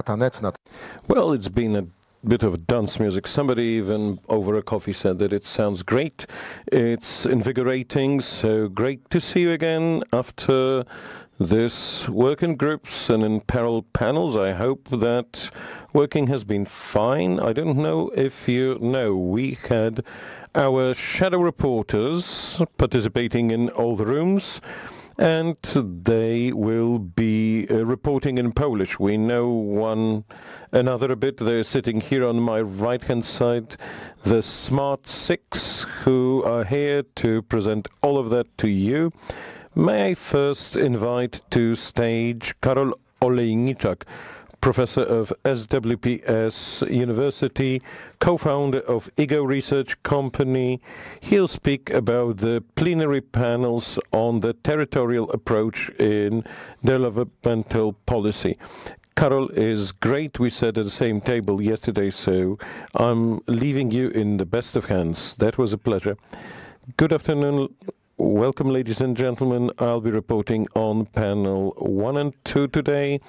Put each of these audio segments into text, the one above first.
taneczna. Well, it's been a bit of dance music. Somebody even over a coffee said that it sounds great. It's invigorating, so great to see you again after this work in groups and in parallel panels. I hope that working has been fine. I don't know if you know, we had our shadow reporters participating in all the rooms, and they will be reporting in Polish. We know one another a bit. They're sitting here on my right-hand side, the Smart Six, who are here to present all of that to you. May I first invite to stage Karol Olejniczak, professor of SWPS University, co-founder of Ego Research Company. He'll speak about the plenary panels on the territorial approach in developmental policy. Karol is great. We sat at the same table yesterday, so I'm leaving you in the best of hands. That was a pleasure. Good afternoon. Welcome, ladies and gentlemen. I'll be reporting on panel 1 and 2 today.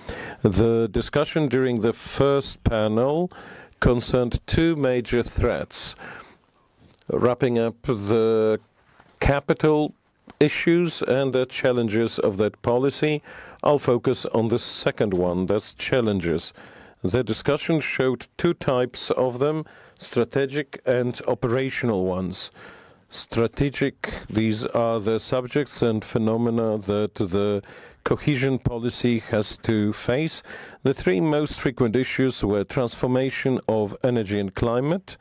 The discussion during the first panel concerned two major threats. Wrapping up the capital issues and the challenges of that policy, I'll focus on the second one, that's challenges. The discussion showed two types of them, strategic and operational ones. Strategic, these are the subjects and phenomena that the cohesion policy has to face. The three most frequent issues were transformation of energy and climate,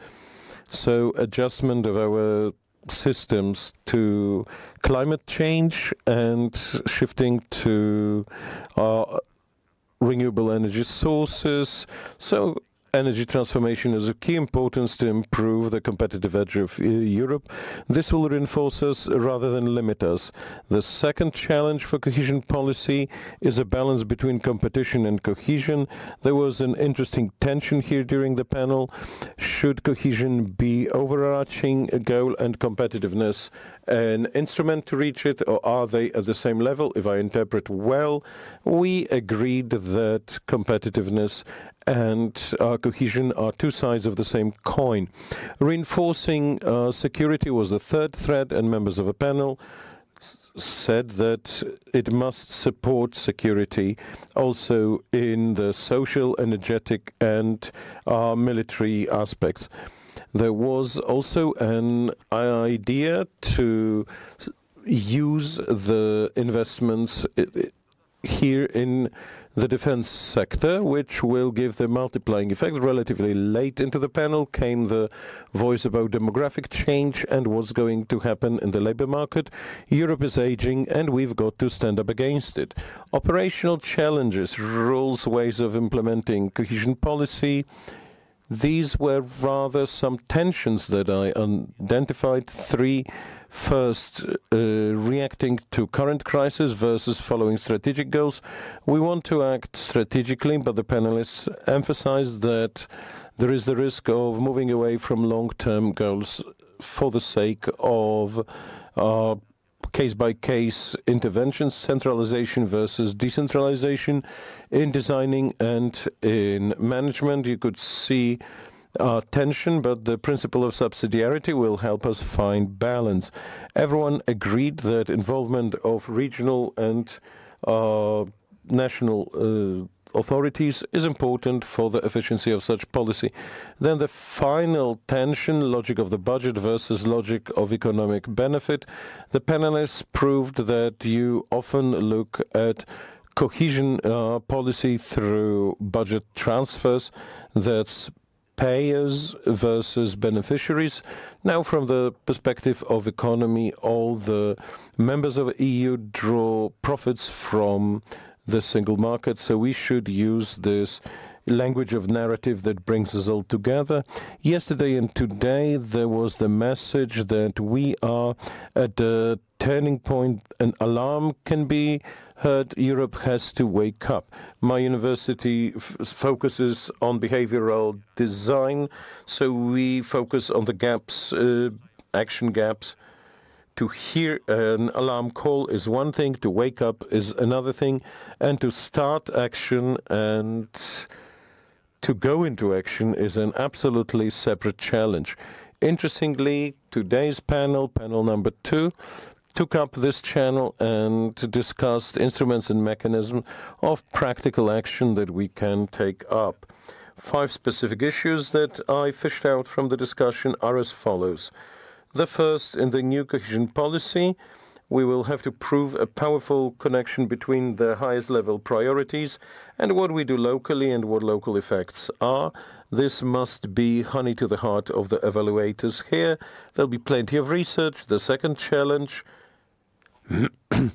so adjustment of our systems to climate change and shifting to renewable energy sources. So energy transformation is of key importance to improve the competitive edge of Europe. This will reinforce us rather than limit us. The second challenge for cohesion policy is a balance between competition and cohesion. There was an interesting tension here during the panel. Should cohesion be overarching goal and competitiveness an instrument to reach it, or are they at the same level? If I interpret well, we agreed that competitiveness and cohesion are two sides of the same coin. Reinforcing security was the third thread, and members of a panel said that it must support security also in the social, energetic, and military aspects. There was also an idea to use the investments here in the defense sector, which will give the multiplying effect. Relatively late into the panel came the voice about demographic change and what's going to happen in the labor market. Europe is aging and we've got to stand up against it. Operational challenges, rules, ways of implementing cohesion policy. These were rather some tensions that I identified. Three. First, reacting to current crisis versus following strategic goals. We want to act strategically, but the panelists emphasized that there is the risk of moving away from long-term goals for the sake of case-by-case interventions, centralization versus decentralization in designing and in management. You could see tension, but the principle of subsidiarity will help us find balance. Everyone agreed that involvement of regional and national authorities is important for the efficiency of such policy. Then the final tension, logic of the budget versus logic of economic benefit. The panelists proved that you often look at cohesion policy through budget transfers. That's payers versus beneficiaries. Now, from the perspective of economy, all the members of the EU draw profits from the single market, so we should use this language of narrative that brings us all together. Yesterday and today, there was the message that we are at a turning point. An alarm can be heard. Europe has to wake up. My university focuses on behavioral design, so we focus on the gaps, action gaps. To hear an alarm call is one thing, to wake up is another thing, and to start action and to go into action is an absolutely separate challenge. Interestingly, today's panel, panel number 2, took up this channel and discussed instruments and mechanisms of practical action that we can take up. 5 specific issues that I fished out from the discussion are as follows. The first, in the new cohesion policy, we will have to prove a powerful connection between the highest level priorities and what we do locally and what local effects are. This must be honey to the heart of the evaluators here. There'll be plenty of research. The second challenge, the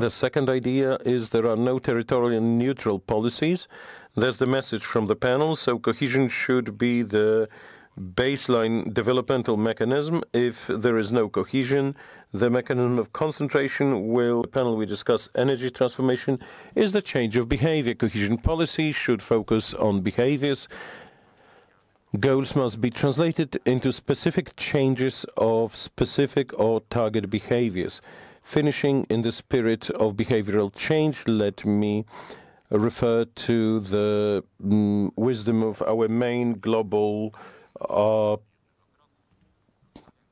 second idea is there are no territorially neutral policies. That's the message from the panel. So cohesion should be the baseline developmental mechanism. If there is no cohesion, the mechanism of concentration will, the panel we discuss energy transformation, is the change of behavior. Cohesion policy should focus on behaviors. Goals must be translated into specific changes of specific or target behaviors. Finishing in the spirit of behavioral change, let me refer to the wisdom of our main global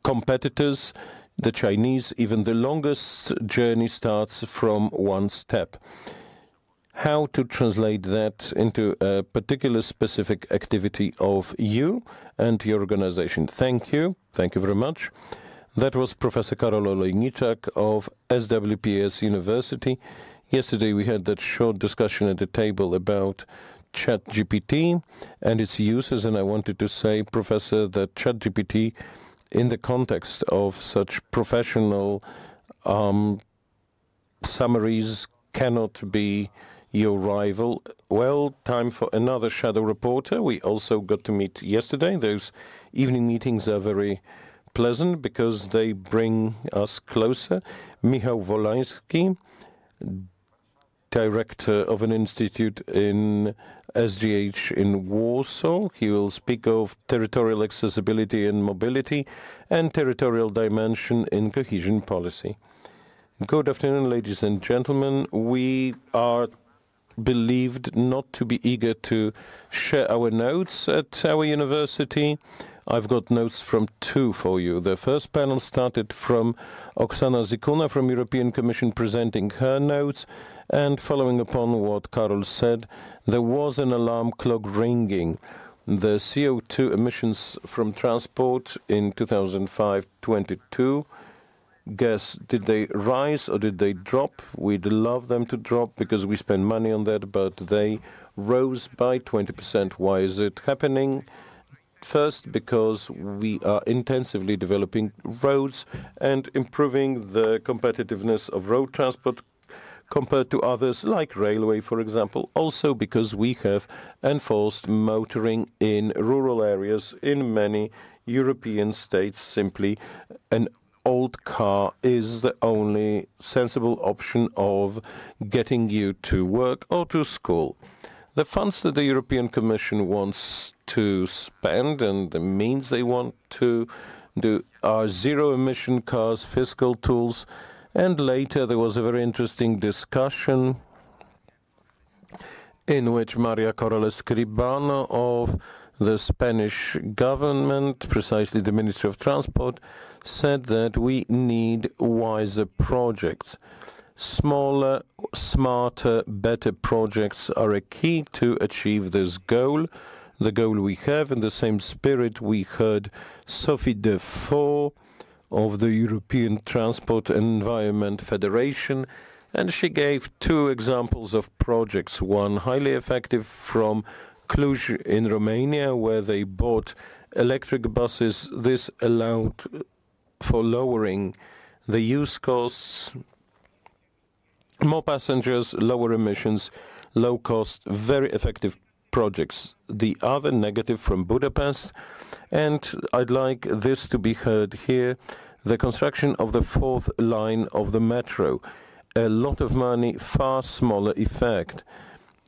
competitors, the Chinese. Even the longest journey starts from one step. How to translate that into a particular specific activity of you and your organization. Thank you. Thank you very much. That was Professor Karol Olejniczak of SWPS University. Yesterday we had that short discussion at the table about ChatGPT and its uses, and I wanted to say, Professor, that ChatGPT, in the context of such professional summaries, cannot be your rival. Well, time for another shadow reporter. We also got to meet yesterday. Those evening meetings are very pleasant because they bring us closer. Michał Wolański, director of an institute in SGH in Warsaw. He will speak of territorial accessibility and mobility and territorial dimension in cohesion policy. Good afternoon, ladies and gentlemen. We are believed not to be eager to share our notes at our university. I've got notes from 2 for you. The first panel started from Oksana Zikuna from European Commission presenting her notes, and following upon what Karol said, there was an alarm clock ringing. The CO2 emissions from transport in 2005-22, guess, did they rise or did they drop? We'd love them to drop because we spend money on that, but they rose by 20%. Why is it happening? First, because we are intensively developing roads and improving the competitiveness of road transport compared to others, like railway, for example. Also because we have enforced motoring in rural areas in many European states. Simply, an old car is the only sensible option of getting you to work or to school. The funds that the European Commission wants to spend and the means they want to do are zero-emission cars, fiscal tools, and later there was a very interesting discussion in which Maria Corrales Escribano of the Spanish government, precisely the Ministry of Transport, said that we need wiser projects. Smaller, smarter, better projects are a key to achieve this goal. The goal we have. In the same spirit, we heard Sophie Defaux of the European Transport and Environment Federation, and she gave 2 examples of projects. One highly effective from Cluj in Romania, where they bought electric buses. This allowed for lowering the use costs, more passengers, lower emissions, low cost, very effective projects. The other negative from Budapest, and I'd like this to be heard here, the construction of the 4th line of the metro. A lot of money, far smaller effect.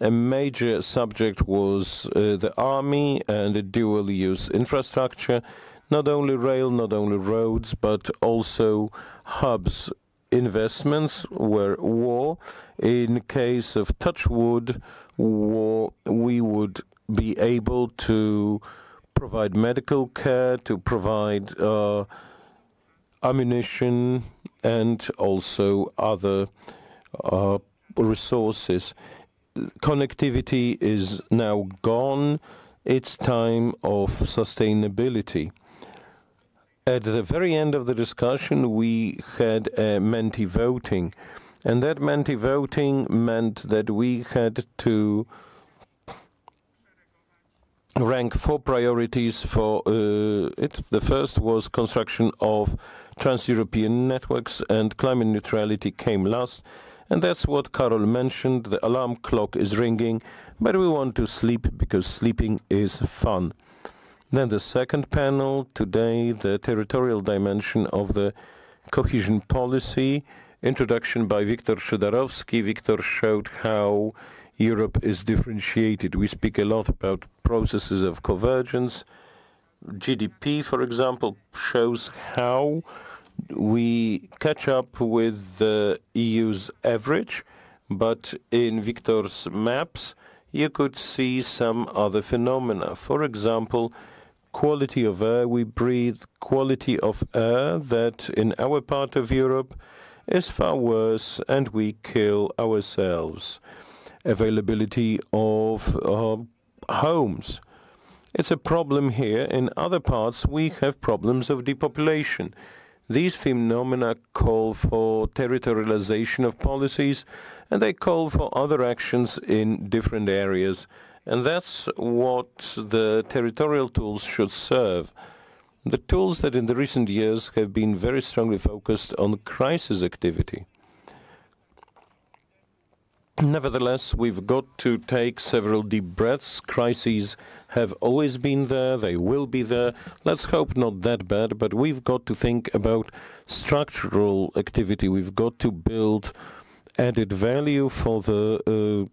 A major subject was the army and the dual-use infrastructure, not only rail, not only roads, but also hubs investments were war. In case of touch wood war, we would be able to provide medical care, to provide ammunition, and also other resources. Connectivity is now gone. It's time of sustainability. At the very end of the discussion, we had a Menti voting, and that Menti voting meant that we had to rank 4 priorities for it. The first was construction of trans-European networks, and climate neutrality came last. And that's what Karol mentioned. The alarm clock is ringing, but we want to sleep because sleeping is fun. Then the second panel today, the territorial dimension of the cohesion policy. Introduction by Wiktor Szydarowski. Wiktor showed how Europe is differentiated. We speak a lot about processes of convergence. GDP, for example, shows how we catch up with the EU's average, but in Wiktor's maps, you could see some other phenomena. For example, quality of air we breathe, quality of air that in our part of Europe is far worse, and we kill ourselves. Availability of homes. It's a problem here. In other parts, we have problems of depopulation. These phenomena call for territorialization of policies, and they call for other actions in different areas. And that's what the territorial tools should serve. The tools that in the recent years have been very strongly focused on crisis activity. Nevertheless, we've got to take several deep breaths. Crises have always been there. They will be there. Let's hope not that bad, but we've got to think about structural activity. We've got to build added value for the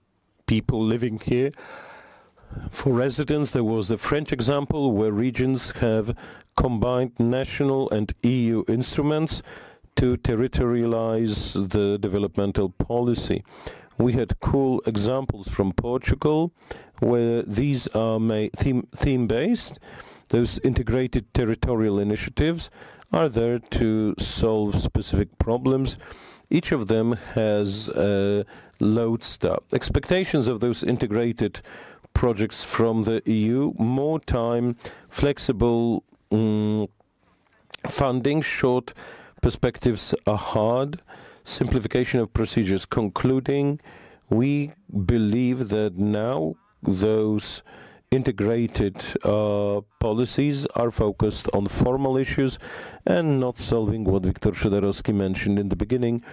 people living here. For residents, there was the French example where regions have combined national and EU instruments to territorialize the developmental policy. We had cool examples from Portugal where these are theme-based. Those integrated territorial initiatives are there to solve specific problems. Each of them has a lodestar. Expectations of those integrated projects from the EU: more time, flexible funding, short perspectives are hard. Simplification of procedures. Concluding, we believe that now those integrated policies are focused on formal issues and not solving what Wiktor Szydarowski mentioned in the beginning.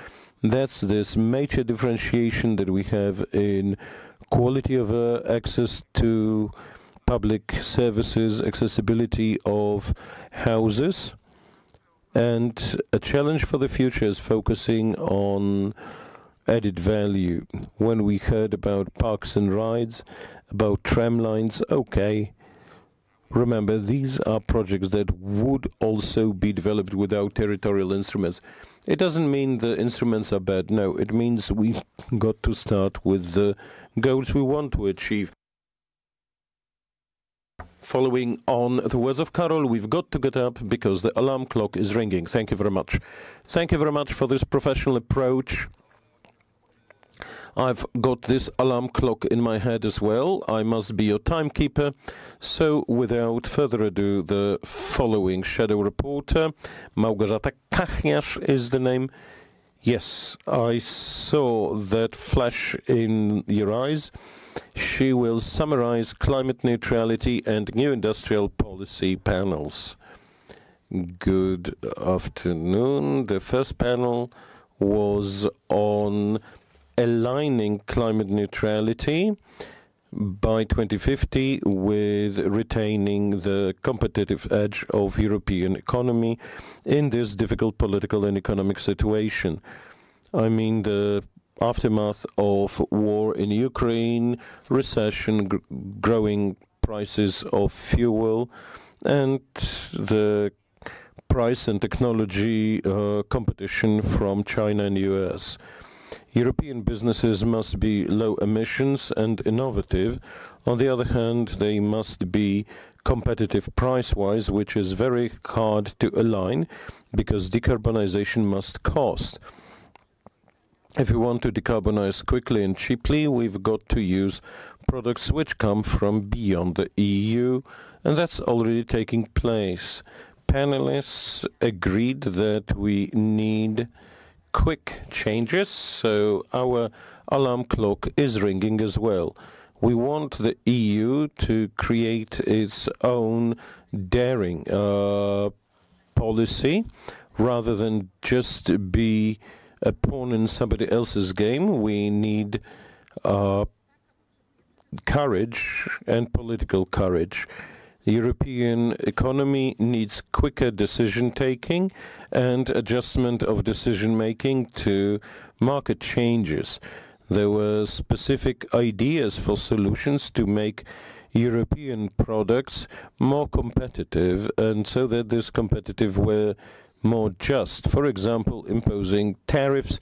That's this major differentiation that we have in quality of access to public services, accessibility of houses. And a challenge for the future is focusing on added value. When we heard about parks and rides, about tram lines, okay, remember, these are projects that would also be developed without territorial instruments. It doesn't mean the instruments are bad. No, it means we've got to start with the goals we want to achieve. Following on the words of Karol, we've got to get up because the alarm clock is ringing. Thank you very much. Thank you very much for this professional approach. I've got this alarm clock in my head as well. I must be your timekeeper. So without further ado, the following shadow reporter, Małgorzata Kachniarz is the name. Yes, I saw that flash in your eyes. She will summarize climate neutrality and new industrial policy panels. Good afternoon. The first panel was on aligning climate neutrality by 2050 with retaining the competitive edge of European economy in this difficult political and economic situation. I mean, the aftermath of war in Ukraine, recession, growing prices of fuel, and the price and technology competition from China and US. European businesses must be low emissions and innovative. On the other hand, they must be competitive price-wise, which is very hard to align because decarbonization must cost. If we want to decarbonize quickly and cheaply, we've got to use products which come from beyond the EU, and that's already taking place. Panelists agreed that we need quick changes, so our alarm clock is ringing as well. We want the EU to create its own daring policy rather than just be a pawn in somebody else's game. We need courage and political courage. The European economy needs quicker decision-taking and adjustment of decision-making to market changes. There were specific ideas for solutions to make European products more competitive, and so that this competitive were more just. For example, imposing tariffs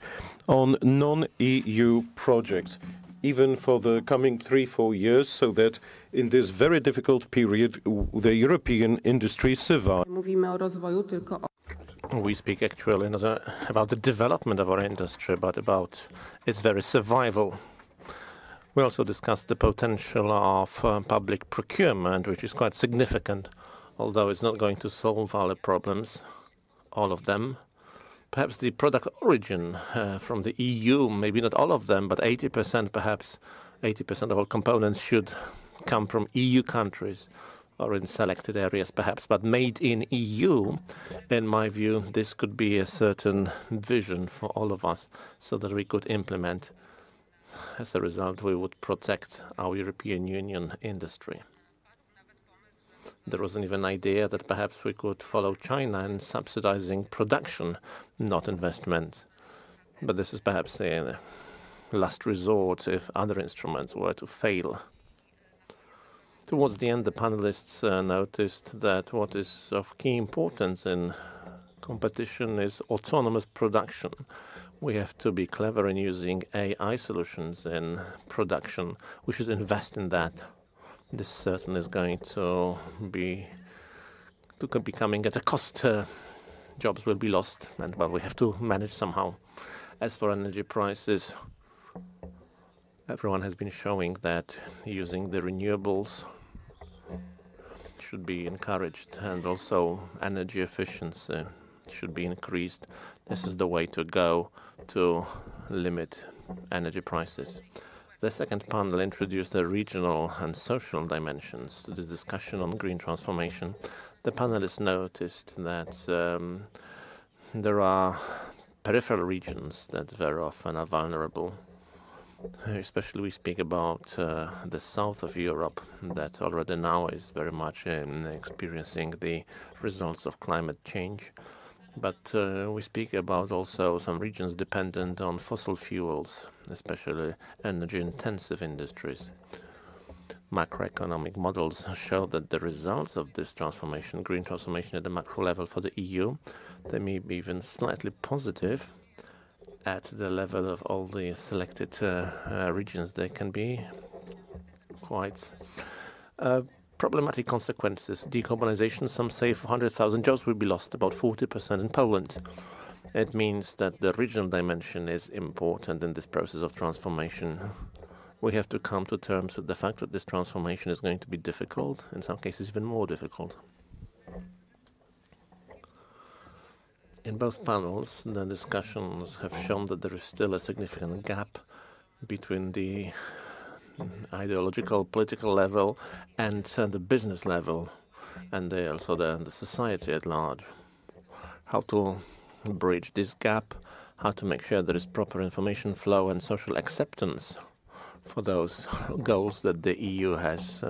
on non-EU projects, even for the coming 3-4 years, so that in this very difficult period, the European industry survives. We speak actually not about the development of our industry, but about its very survival. We also discussed the potential of public procurement, which is quite significant, although it's not going to solve all the problems, all of them. Perhaps the product origin from the EU, maybe not all of them, but 80%, perhaps 80% of all components should come from EU countries or in selected areas, perhaps. But made in EU, in my view, this could be a certain vision for all of us so that we could implement. As a result, we would protect our European Union industry. There was even an idea that perhaps we could follow China in subsidizing production, not investments. But this is perhaps a last resort if other instruments were to fail. Towards the end, the panelists noticed that what is of key importance in competition is autonomous production. We have to be clever in using AI solutions in production. We should invest in that. This certainly is going to be coming at a cost. Jobs will be lost, and well, we have to manage somehow. As for energy prices, everyone has been showing that using the renewables should be encouraged, and also energy efficiency should be increased. This is the way to go to limit energy prices. The second panel introduced the regional and social dimensions to this discussion on green transformation. The panelists noticed that there are peripheral regions that very often are vulnerable. Especially we speak about the south of Europe that already now is very much experiencing the results of climate change. But we speak about also some regions dependent on fossil fuels, especially energy-intensive industries. Macroeconomic models show that the results of this transformation, green transformation at the macro level for the EU, they may be even slightly positive. At the level of all the selected regions, they can be quite problematic consequences. Decarbonization, some say 400,000 jobs will be lost, about 40% in Poland. It means that the regional dimension is important in this process of transformation. We have to come to terms with the fact that this transformation is going to be difficult, in some cases even more difficult. In both panels, the discussions have shown that there is still a significant gap between the ideological, political level and the business level, and also the society at large. How to bridge this gap, how to make sure there is proper information flow and social acceptance for those goals that the EU has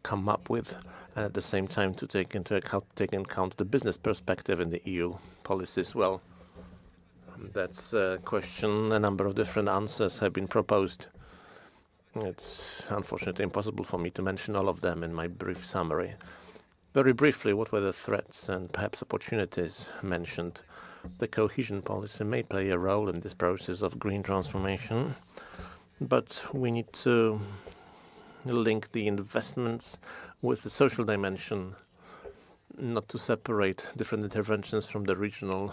come up with, and at the same time to take into account the business perspective in the EU policies. Well, that's a question. A number of different answers have been proposed. It's unfortunately impossible for me to mention all of them in my brief summary. Very briefly, what were the threats and perhaps opportunities mentioned? The cohesion policy may play a role in this process of green transformation, but we need to link the investments with the social dimension, not to separate different interventions from the regional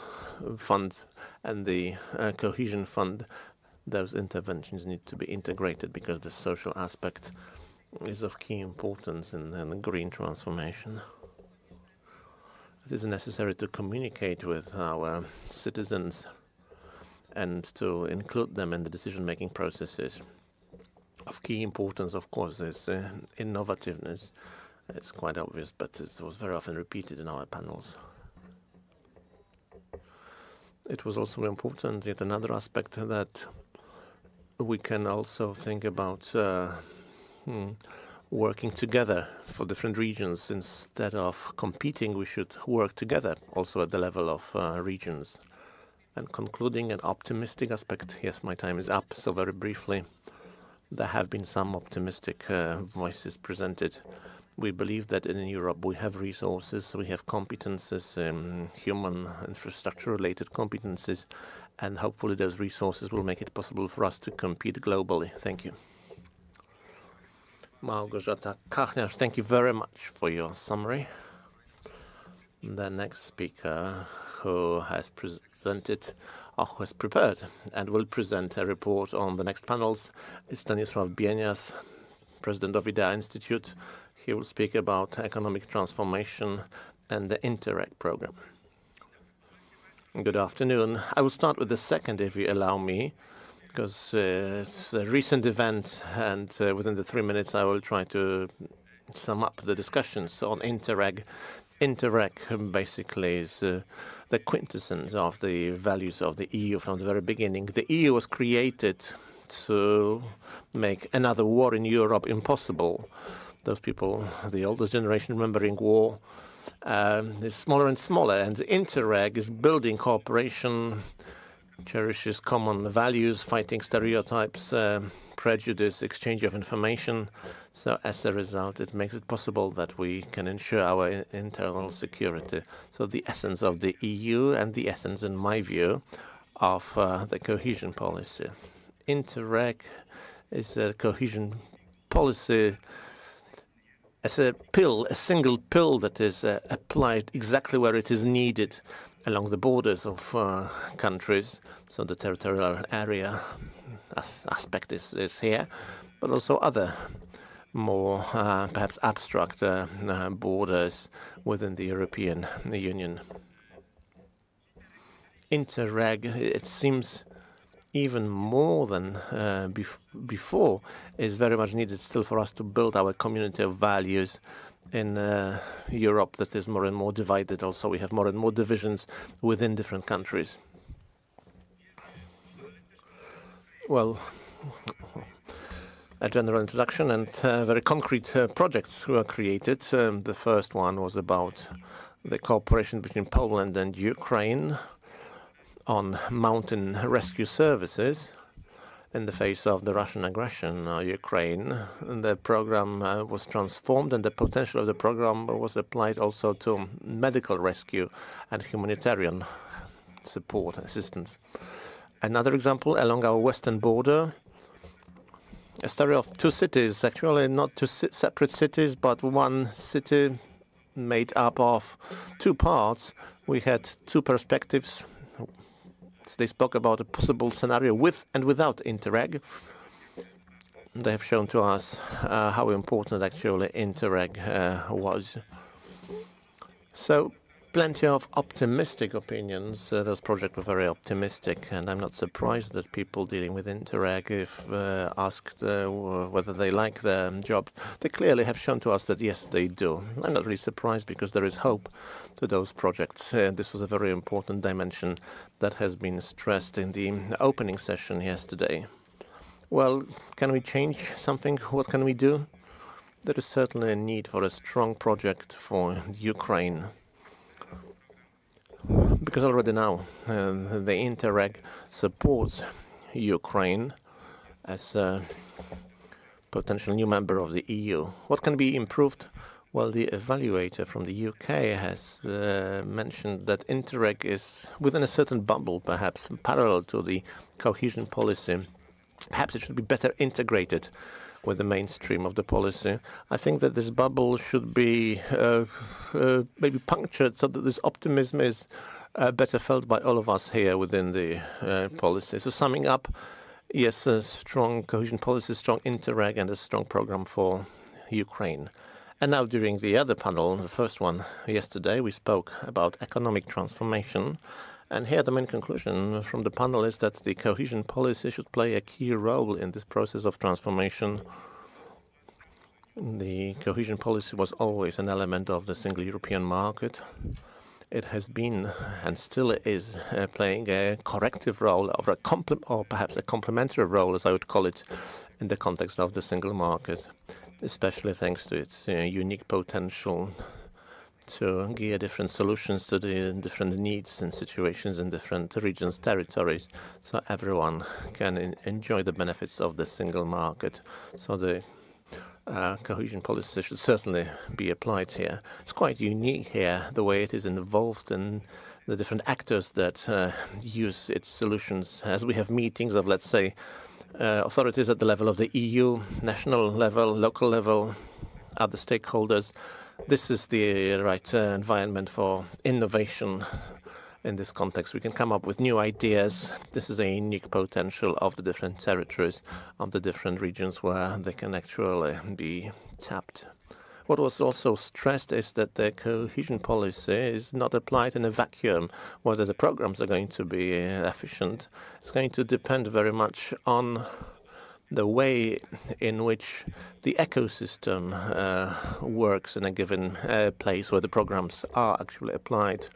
fund and the cohesion fund. Those interventions need to be integrated because the social aspect is of key importance in the green transformation. It is necessary to communicate with our citizens and to include them in the decision-making processes. Of key importance, of course, is innovativeness. It's quite obvious, but it was very often repeated in our panels. It was also important, yet another aspect, that we can also think about working together for different regions. Instead of competing, we should work together also at the level of regions. And concluding an optimistic aspect, yes, my time is up, so very briefly, there have been some optimistic voices presented. We believe that in Europe we have resources, we have competences, human infrastructure-related competences, and hopefully those resources will make it possible for us to compete globally. Thank you. Małgorzata Kachniarz, thank you very much for your summary. The next speaker who has presented, or who has prepared and will present a report on the next panels is Stanisław Bienias, President of IDEA Institute. He will speak about economic transformation and the Interreg program. Good afternoon. I will start with the second, if you allow me, because it's a recent event, and within the 3 minutes I will try to sum up the discussions on Interreg. Interreg basically is the quintessence of the values of the EU from the very beginning. The EU was created to make another war in Europe impossible. Those people, the oldest generation remembering war, is smaller and smaller, and Interreg is building cooperation, cherishes common values, fighting stereotypes, prejudice, exchange of information. So as a result, it makes it possible that we can ensure our internal security. So the essence of the EU and the essence, in my view, of the cohesion policy. Interreg is a cohesion policy as a pill, a single pill that is applied exactly where it is needed along the borders of countries. So the territorial area aspect is here, but also other more perhaps abstract borders within the European Union. Interreg, it seems, even more than before, is very much needed still for us to build our community of values in Europe that is more and more divided. Also, we have more and more divisions within different countries. Well, a general introduction and very concrete projects were created. The first one was about the cooperation between Poland and Ukraine on mountain rescue services in the face of the Russian aggression on Ukraine. The program was transformed, and the potential of the program was applied also to medical rescue and humanitarian support assistance. Another example, along our western border, a story of two cities, actually not two separate cities, but one city made up of two parts. We had two perspectives. So they spoke about a possible scenario with and without Interreg. They have shown to us how important actually Interreg was. So plenty of optimistic opinions. Those projects were very optimistic, and I'm not surprised that people dealing with Interreg, if asked whether they like their job, they clearly have shown to us that yes, they do. I'm not really surprised because there is hope to those projects. This was a very important dimension that has been stressed in the opening session yesterday. Well, can we change something? What can we do? There is certainly a need for a strong project for Ukraine. Because already now the Interreg supports Ukraine as a potential new member of the EU. What can be improved? Well, the evaluator from the UK has mentioned that Interreg is within a certain bubble, perhaps parallel to the cohesion policy. Perhaps it should be better integrated with the mainstream of the policy. I think that this bubble should be maybe punctured so that this optimism is better felt by all of us here within the policy. So summing up, yes, a strong cohesion policy, strong Interreg, and a strong program for Ukraine. And now during the other panel, the first one yesterday, we spoke about economic transformation. And here the main conclusion from the panel is that the cohesion policy should play a key role in this process of transformation. The cohesion policy was always an element of the single European market. It has been and still is playing a corrective role or perhaps a complementary role, as I would call it, in the context of the single market, especially thanks to its unique potential to gear different solutions to the different needs and situations in different regions, territories, so everyone can enjoy the benefits of the single market. So the cohesion policy should certainly be applied here. It's quite unique here, the way it is involved in the different actors that use its solutions, as we have meetings of, let's say, authorities at the level of the EU, national level, local level, other stakeholders. This is the right environment for innovation. In this context, we can come up with new ideas. This is a unique potential of the different territories, of the different regions where they can actually be tapped. What was also stressed is that the cohesion policy is not applied in a vacuum. Whether the programs are going to be efficient, it's going to depend very much on the way in which the ecosystem works in a given place where the programs are actually applied.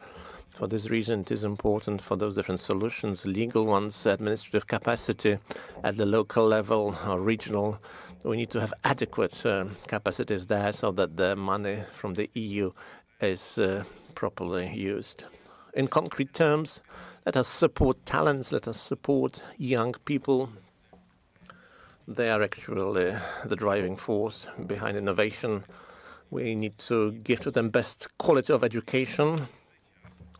For this reason, it is important for those different solutions, legal ones, administrative capacity at the local level or regional. We need to have adequate capacities there so that the money from the EU is properly used. In concrete terms, let us support talents, let us support young people. They are actually the driving force behind innovation. We need to give to them best quality of education,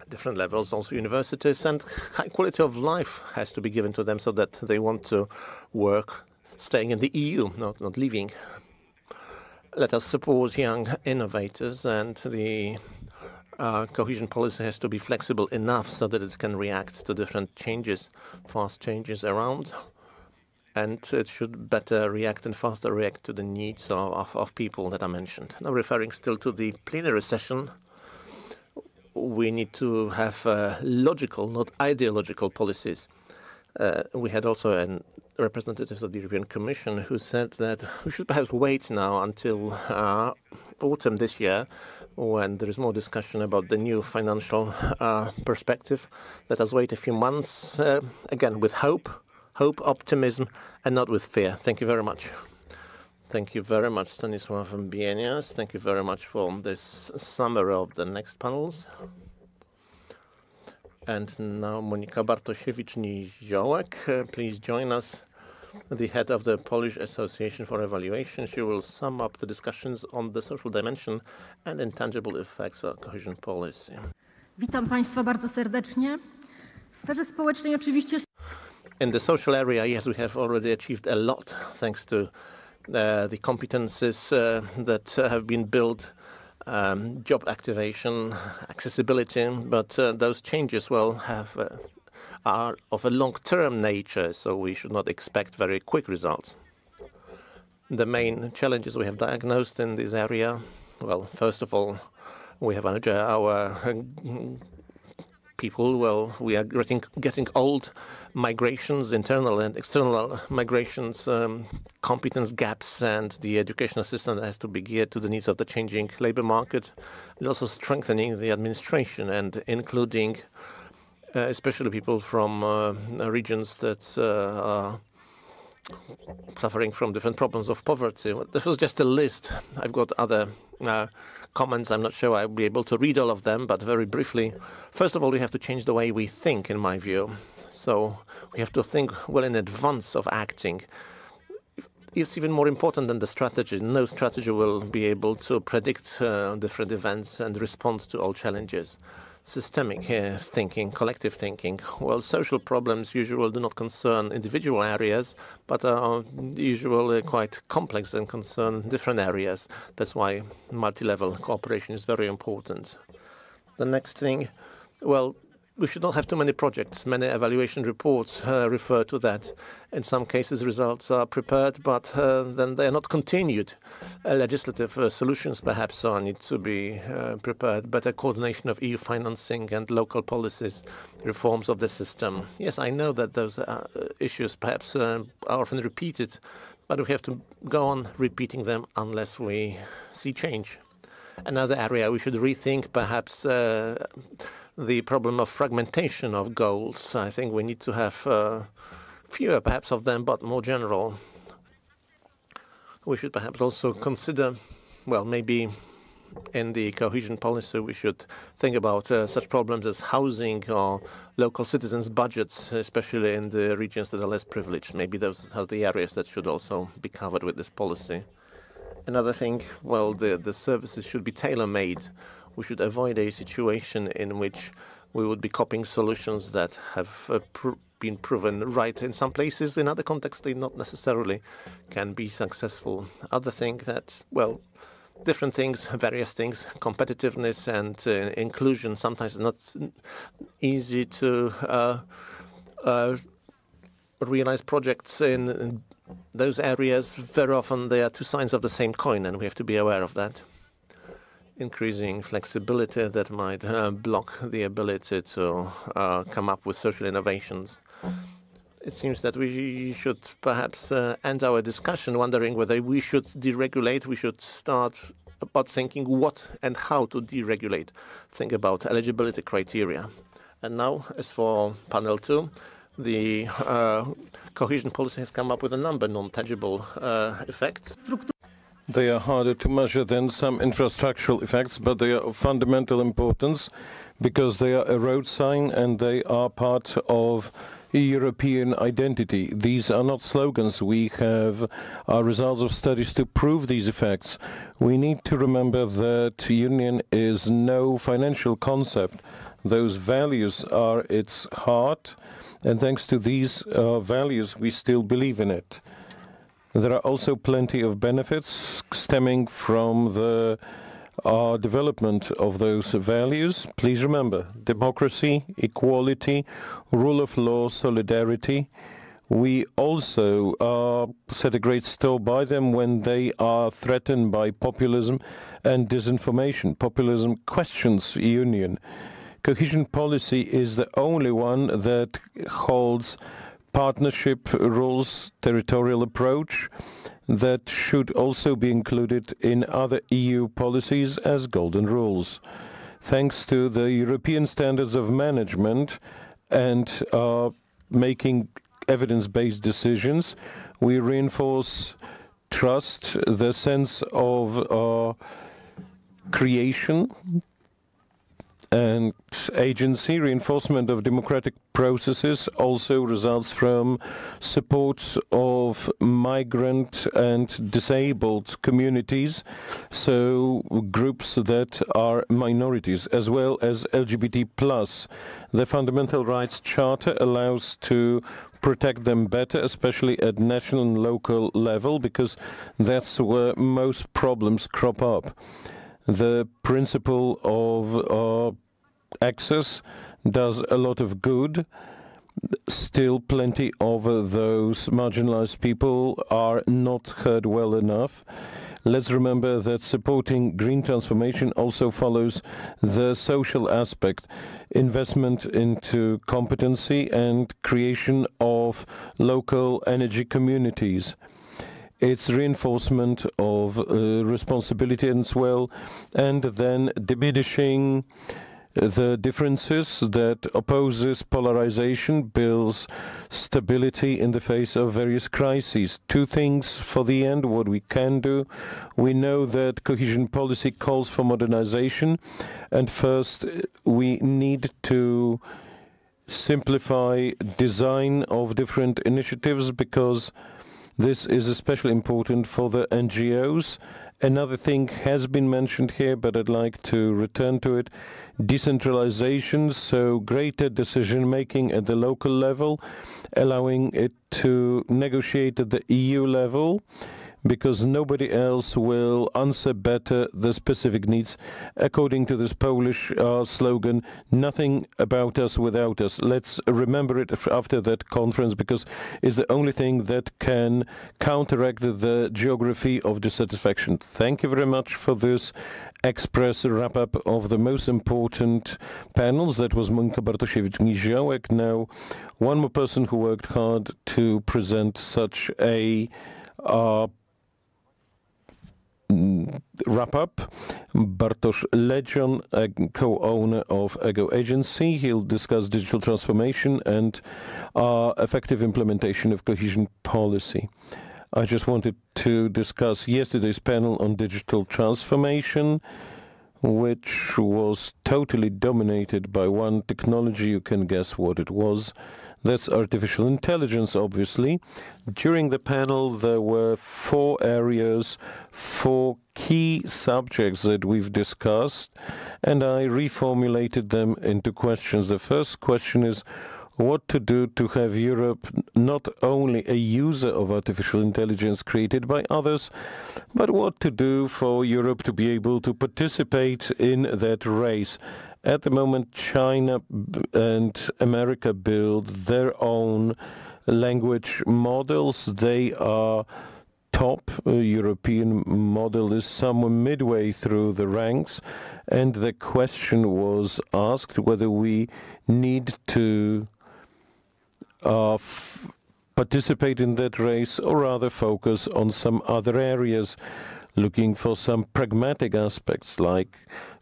different levels, also universities, and high quality of life has to be given to them so that they want to work, staying in the EU, not leaving. Let us support young innovators, and the cohesion policy has to be flexible enough so that it can react to different changes, fast changes around. And it should better react and faster react to the needs of people that I mentioned. Now, referring still to the plenary session, we need to have logical, not ideological policies. We had also representatives of the European Commission who said that we should perhaps wait now until autumn this year, when there is more discussion about the new financial perspective. Let us wait a few months, again, with hope, optimism, and not with fear. Thank you very much. Thank you very much, Stanisław Bienias. Thank you very much for this summary of the next panels. And now Monika Bartosiewicz-Niziołek, please join us, the head of the Polish Association for Evaluation. She will sum up the discussions on the social dimension and intangible effects of cohesion policy. Witam Państwa bardzo serdecznie. W sferze społecznej oczywiście... In the social area, yes, we have already achieved a lot thanks to the competences that have been built, job activation, accessibility, but those changes, well, are of a long-term nature, so we should not expect very quick results. The main challenges we have diagnosed in this area, well, first of all, we have our people, well, we are getting old, migrations, internal and external migrations, competence gaps, and the educational system has to be geared to the needs of the changing labor market, and also strengthening the administration and including especially people from regions that are suffering from different problems of poverty. This was just a list. I've got other comments. I'm not sure I'll be able to read all of them, but very briefly. First of all, we have to change the way we think, in my view. So we have to think well in advance of acting. is even more important than the strategy. No strategy will be able to predict different events and respond to all challenges. Systemic thinking, collective thinking. Well, social problems usually do not concern individual areas, but are usually quite complex and concern different areas. That's why multi-level cooperation is very important. The next thing, well, we should not have too many projects. Many evaluation reports refer to that. In some cases, results are prepared, but then they are not continued. Legislative solutions perhaps need to be prepared. Better coordination of EU financing and local policies, reforms of the system. Yes, I know that those issues perhaps are often repeated, but we have to go on repeating them unless we see change. Another area we should rethink perhaps the problem of fragmentation of goals. I think we need to have fewer perhaps of them, but more general. We should perhaps also consider, well, maybe in the cohesion policy we should think about such problems as housing or local citizens' budgets, especially in the regions that are less privileged. Maybe those are the areas that should also be covered with this policy. Another thing, well, the services should be tailor-made. We should avoid a situation in which we would be copying solutions that have been proven right in some places. In other contexts, they not necessarily can be successful. Other thing that, well, different things, various things, competitiveness and inclusion. Sometimes it's not easy to realize projects in those areas. Very often they are two sides of the same coin, and we have to be aware of that. Increasing flexibility that might block the ability to come up with social innovations. It seems that we should perhaps end our discussion wondering whether we should deregulate. We should start about thinking what and how to deregulate. Think about eligibility criteria. And now, as for panel 2, the cohesion policy has come up with a number of non-tangible effects. They are harder to measure than some infrastructural effects, but they are of fundamental importance because they are a road sign and they are part of European identity. These are not slogans. We have our results of studies to prove these effects. We need to remember that union is no financial concept. Those values are its heart, and thanks to these values, we still believe in it. There are also plenty of benefits stemming from the development of those values. Please remember, democracy, equality, rule of law, solidarity. We also set a great store by them when they are threatened by populism and disinformation. Populism questions union. Cohesion policy is the only one that holds partnership rules, territorial approach, that should also be included in other EU policies as golden rules. Thanks to the European standards of management and making evidence-based decisions, we reinforce trust, the sense of creation and agency. Reinforcement of democratic processes also results from support of migrant and disabled communities, so groups that are minorities, as well as LGBT+. The Fundamental Rights Charter allows to protect them better, especially at national and local level, because that's where most problems crop up. The principle of access does a lot of good. Still, plenty of those marginalized people are not heard well enough. Let's remember that supporting green transformation also follows the social aspect, investment into competency and creation of local energy communities. It's reinforcement of responsibility as well, and then diminishing the differences that opposes polarization, builds stability in the face of various crises. Two things for the end, what we can do. We know that cohesion policy calls for modernization, and first we need to simplify design of different initiatives, because This is especially important for the NGOs. Another thing has been mentioned here, but I'd like to return to it. Decentralization, so greater decision-making at the local level, allowing it to negotiate at the EU level, because nobody else will answer better the specific needs. According to this Polish slogan, nothing about us without us. Let's remember it after that conference, because it's the only thing that can counteract the geography of dissatisfaction. Thank you very much for this express wrap-up of the most important panels. That was Monika Bartosiewicz-Niziołek. Now, one more person who worked hard to present such a wrap-up. Bartosz Ledzion, a co-owner of Ego Agency. He'll discuss digital transformation and effective implementation of cohesion policy. I just wanted to discuss yesterday's panel on digital transformation, which was totally dominated by one technology. You can guess what it was. That's artificial intelligence, obviously. During the panel, there were 4 areas, 4 key subjects that we've discussed, and I reformulated them into questions. The first question is, what to do to have Europe not only a user of artificial intelligence created by others, but what to do for Europe to be able to participate in that race. At the moment, China and America build their own language models. They are top. European model is somewhere midway through the ranks. And the question was asked whether we need to participate in that race or rather focus on some other areas, looking for some pragmatic aspects, like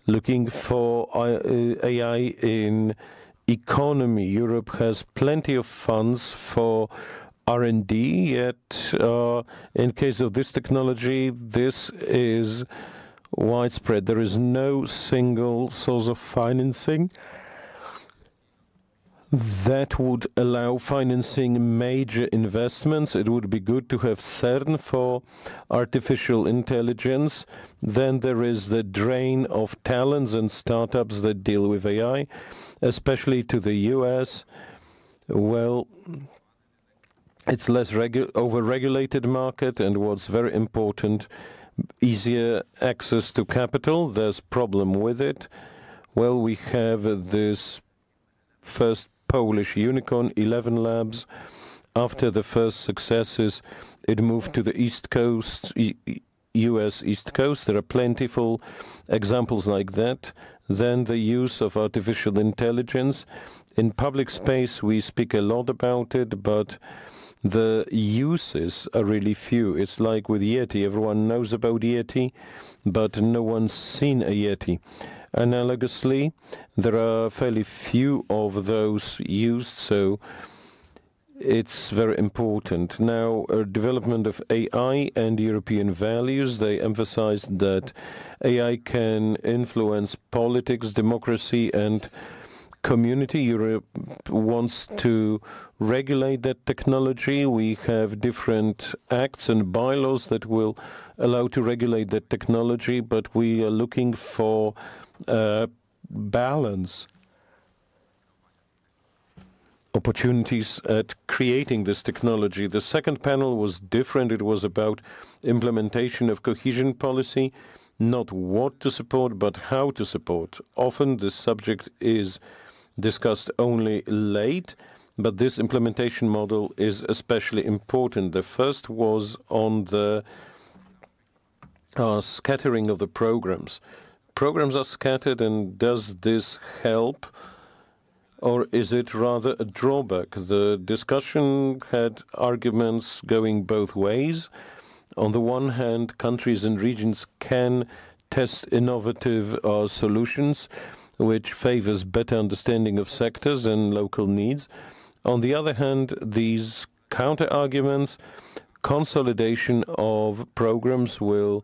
looking for AI in economy. Europe has plenty of funds for R&D, yet in case of this technology, this is widespread. There is no single source of financing that would allow financing major investments. It would be good to have CERN for artificial intelligence. Then there is the drain of talents and startups that deal with AI, especially to the US. Well, it's less over-regulated market, and what's very important, easier access to capital. There's problem with it. Well, we have this first Polish unicorn, 11 labs. After the first successes, it moved to the East Coast, US East Coast. There are plentiful examples like that. Then the use of artificial intelligence. In public space, we speak a lot about it, but the uses are really few. It's like with Yeti. Everyone knows about Yeti, but no one's seen a Yeti. Analogously, there are fairly few of those used, so it's very important. Now, development of AI and European values, they emphasized that AI can influence politics, democracy, and community. Europe wants to regulate that technology. We have different acts and bylaws that will allow to regulate that technology, but we are looking for balance, opportunities at creating this technology. The second panel was different. It was about implementation of cohesion policy, not what to support, but how to support. Often this subject is discussed only late, but this implementation model is especially important. The first was on the scattering of the programs. Programs are scattered, and does this help, or is it rather a drawback? The discussion had arguments going both ways. On the one hand, countries and regions can test innovative solutions, which favors better understanding of sectors and local needs. On the other hand, these counter-arguments, consolidation of programs will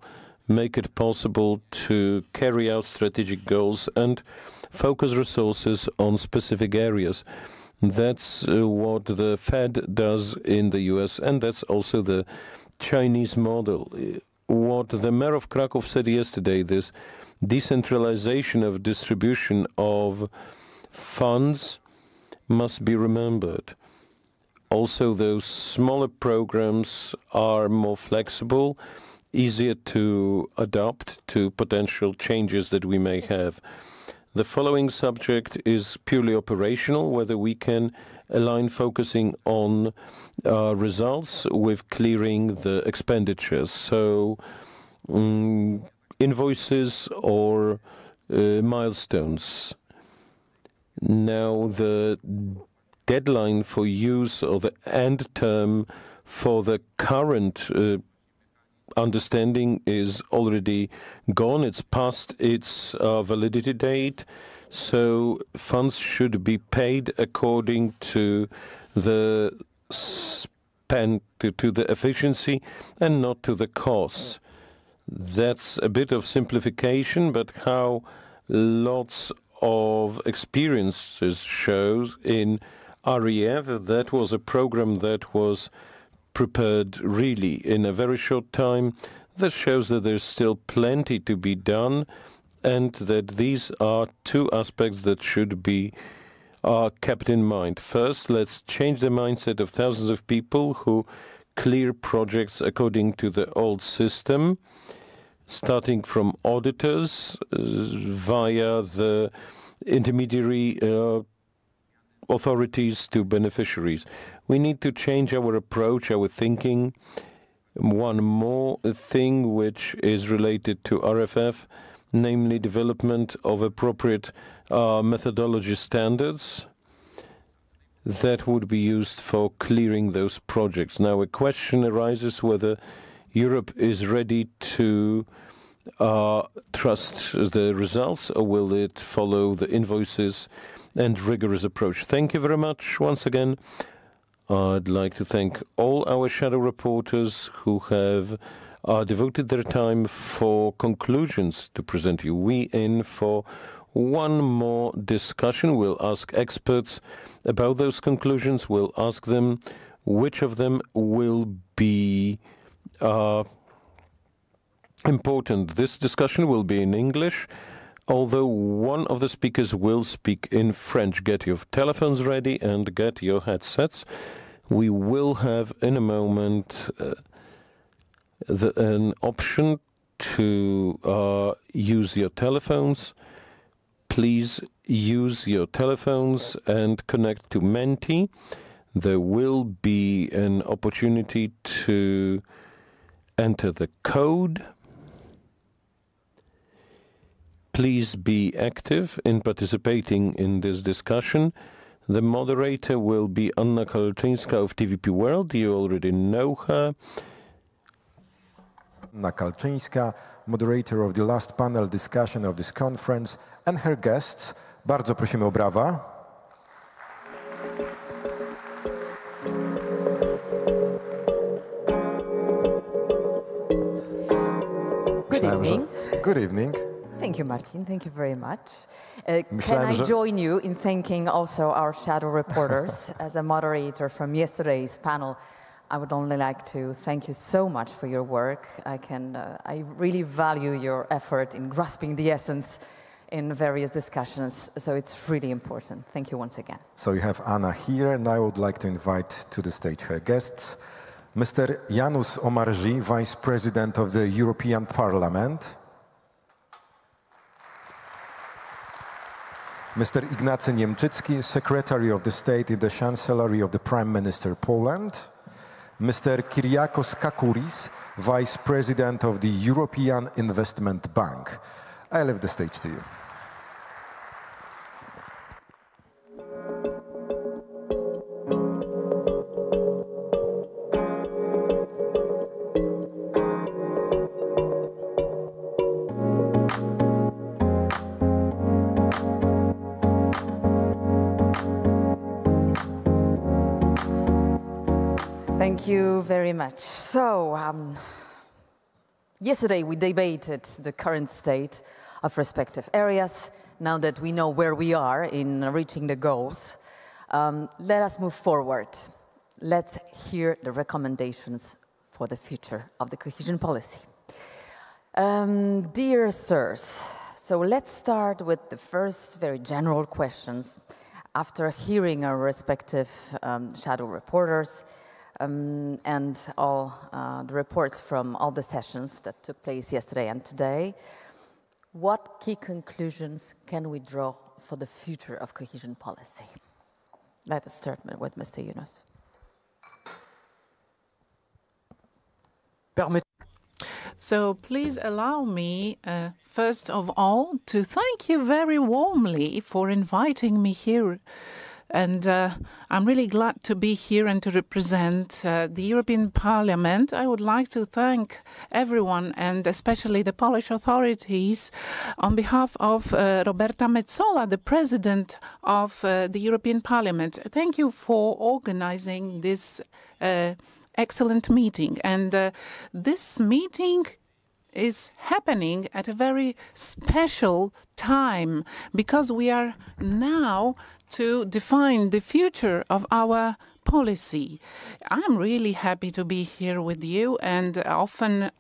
make it possible to carry out strategic goals and focus resources on specific areas. That's what the Fed does in the US, and that's also the Chinese model. What the mayor of Krakow said yesterday, this decentralization of distribution of funds must be remembered. Also, those smaller programs are more flexible, easier to adapt to potential changes that we may have. The following subject is purely operational, whether we can align focusing on results with clearing the expenditures. So invoices or milestones. Now the deadline for use or the end term for the current understanding is already gone. It's past its validity date. So funds should be paid according to the spend, to the efficiency and not to the costs. That's a bit of simplification, but how lots of experiences shows in REF, that was a program that was prepared really in a very short time. That shows that there's still plenty to be done, and that these are two aspects that should be kept in mind. First, let's change the mindset of thousands of people who clear projects according to the old system, starting from auditors via the intermediary authorities to beneficiaries. We need to change our approach, our thinking. One more thing which is related to RFF, namely development of appropriate methodology standards that would be used for clearing those projects. Now a question arises whether Europe is ready to trust the results, or will it follow the invoices and rigorous approach? Thank you very much once again. I'd like to thank all our shadow reporters who have devoted their time for conclusions to present you. We in for one more discussion. We'll ask experts about those conclusions. We'll ask them which of them will be important. This discussion will be in English, although one of the speakers will speak in French. Get your telephones ready and get your headsets. We will have in a moment an option to use your telephones. Please use your telephones and connect to Menti. There will be an opportunity to enter the code. Please be active in participating in this discussion. The moderator will be Anna Kalczyńska of TVP World. You already know her. Anna Kalczyńska, moderator of the last panel discussion of this conference, and her guests. Bardzo prosimy o brawa. Good evening. Good evening. Thank you, Marcin. Thank you very much. Can I join you in thanking also our shadow reporters? As a moderator from yesterday's panel, I would only like to thank you so much for your work. I really value your effort in grasping the essence in various discussions, so it's really important. Thank you once again. So you have Anna here, and I would like to invite to the stage her guests. Mr. Janusz Omarjee, Vice President of the European Parliament. Mr. Ignacy Niemczycki, Secretary of the State in the Chancellery of the Prime Minister Poland. Mr. Kyriakos Kakouris, Vice President of the European Investment Bank. I leave the stage to you. Thank you very much. So, yesterday we debated the current state of respective areas. Now that we know where we are in reaching the goals, Let us move forward. Let's hear the recommendations for the future of the cohesion policy. Dear sirs, so let's start with the first very general questions. After hearing our respective shadow reporters and all the reports from all the sessions that took place yesterday and today, what key conclusions can we draw for the future of cohesion policy? Let us start with Mr. Yunus. So please allow me, first of all, to thank you very warmly for inviting me here. And I'm really glad to be here and to represent the European Parliament. I would like to thank everyone, and especially the Polish authorities, on behalf of Roberta Metsola, the President of the European Parliament. Thank you for organizing this excellent meeting. And this meeting is happening at a very special time because we are now to define the future of our policy. I'm really happy to be here with you, and often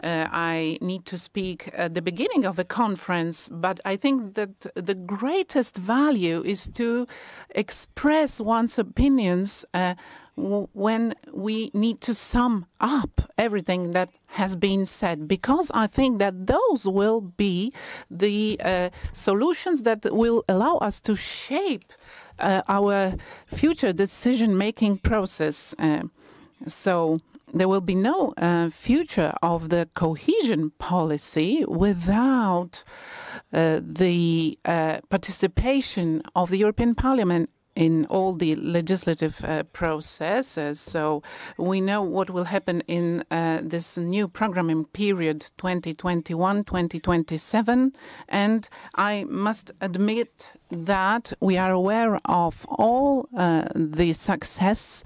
I need to speak at the beginning of a conference, but I think that the greatest value is to express one's opinions when we need to sum up everything that has been said, because I think that those will be the solutions that will allow us to shape our future decision-making process. So there will be no future of the cohesion policy without the participation of the European Parliament in all the legislative processes. So we know what will happen in this new programming period 2021-2027, and I must admit that we are aware of all the successes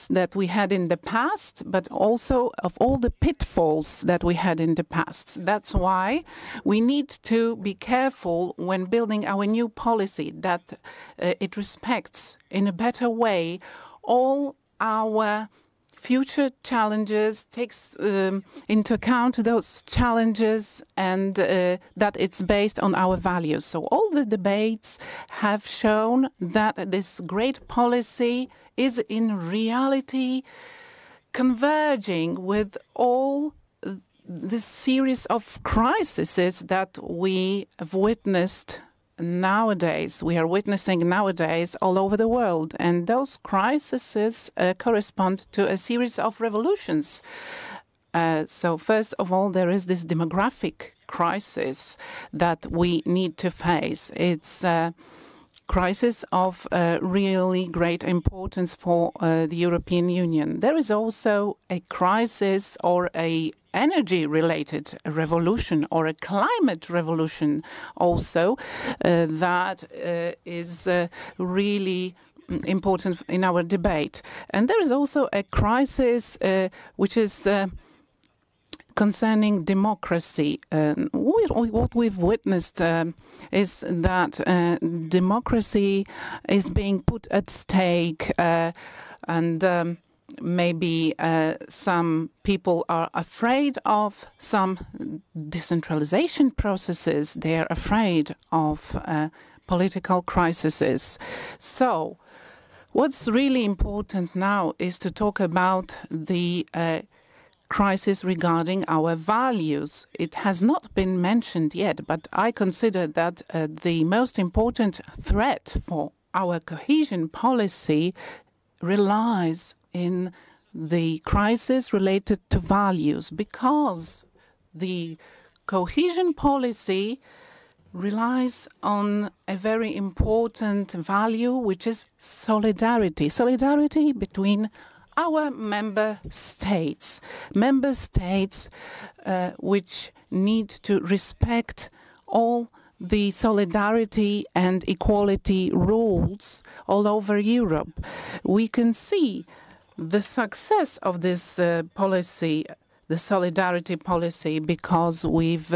that we had in the past, but also of all the pitfalls that we had in the past. That's why we need to be careful when building our new policy, that it respects in a better way all our future challenges, takes into account those challenges, and that it's based on our values. So all the debates have shown that this great policy is in reality converging with all this series of crises that we have witnessed nowadays. We are witnessing nowadays all over the world, and those crises correspond to a series of revolutions. So first of all, there is this demographic crisis that we need to face. It's a crisis of really great importance for the European Union. There is also a crisis or a energy-related revolution or a climate revolution also that is really important in our debate. And there is also a crisis which is concerning democracy. What we've witnessed is that democracy is being put at stake, and maybe some people are afraid of some decentralization processes. They are afraid of political crises. So what's really important now is to talk about the crisis regarding our values. It has not been mentioned yet, but I consider that the most important threat for our cohesion policy relies in the crisis related to values, because the cohesion policy relies on a very important value, which is solidarity. Solidarity between our member states which need to respect all the solidarity and equality rules all over Europe. We can see the success of this policy the solidarity policy, because we've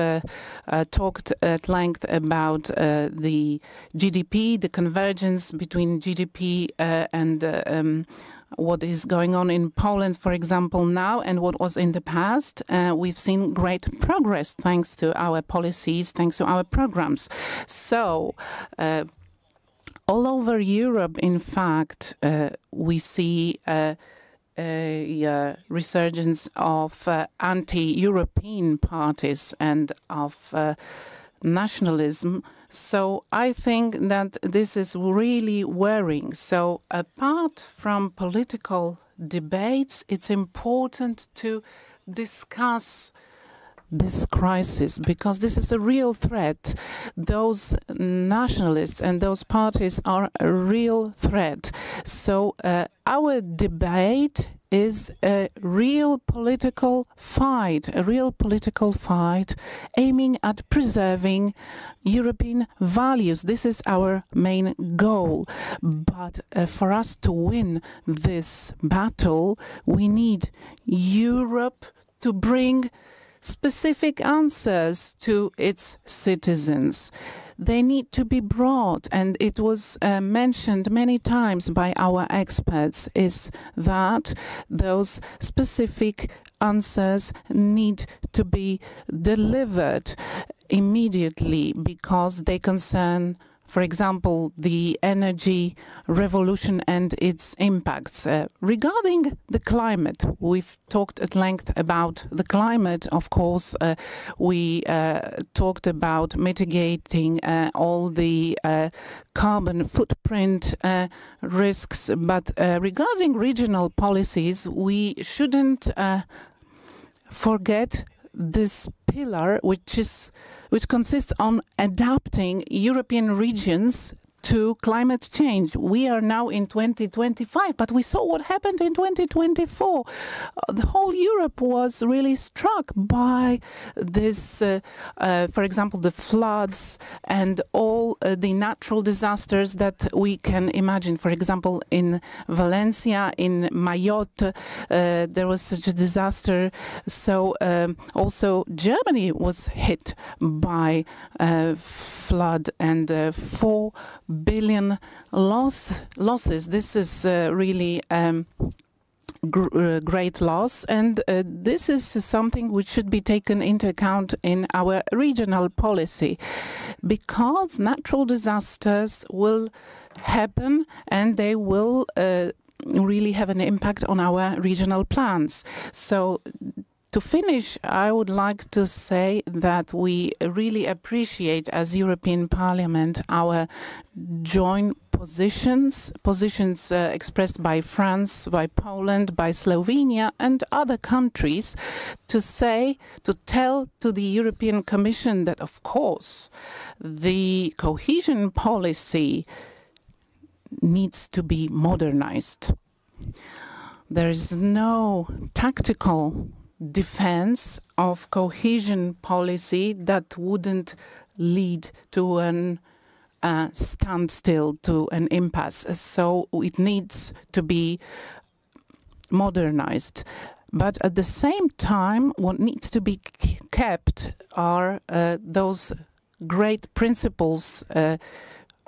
talked at length about the GDP, the convergence between GDP and what is going on in Poland, for example, now, and what was in the past. We've seen great progress thanks to our policies, thanks to our programs. So, all over Europe, in fact, we see a resurgence of anti-European parties and of nationalism. So I think that this is really worrying. So apart from political debates, it's important to discuss this crisis, because this is a real threat. Those nationalists and those parties are a real threat. So our debate is a real political fight, aiming at preserving European values. This is our main goal. But for us to win this battle, we need Europe to bring specific answers to its citizens. They need to be brought, and it was mentioned many times by our experts, is that those specific answers need to be delivered immediately, because they concern, for example, the energy revolution and its impacts. Regarding the climate, we've talked at length about the climate. Of course, we talked about mitigating all the carbon footprint risks. But regarding regional policies, we shouldn't forget this pillar, which consists on adapting European regions to climate change. We are now in 2025, but we saw what happened in 2024. The whole Europe was really struck by this, for example, the floods and all the natural disasters that we can imagine. For example, in Valencia, in Mayotte, there was such a disaster. So also Germany was hit by flood, and 4 billion losses. This is really great loss, and this is something which should be taken into account in our regional policy, because natural disasters will happen and they will really have an impact on our regional plans. So to finish, I would like to say that we really appreciate, as European Parliament, our joint positions expressed by France, by Poland, by Slovenia and other countries, to tell to the European Commission that, of course, the cohesion policy needs to be modernized. There is no tactical defense of cohesion policy that wouldn't lead to an standstill, to an impasse. So it needs to be modernized. But at the same time, what needs to be kept are those great principles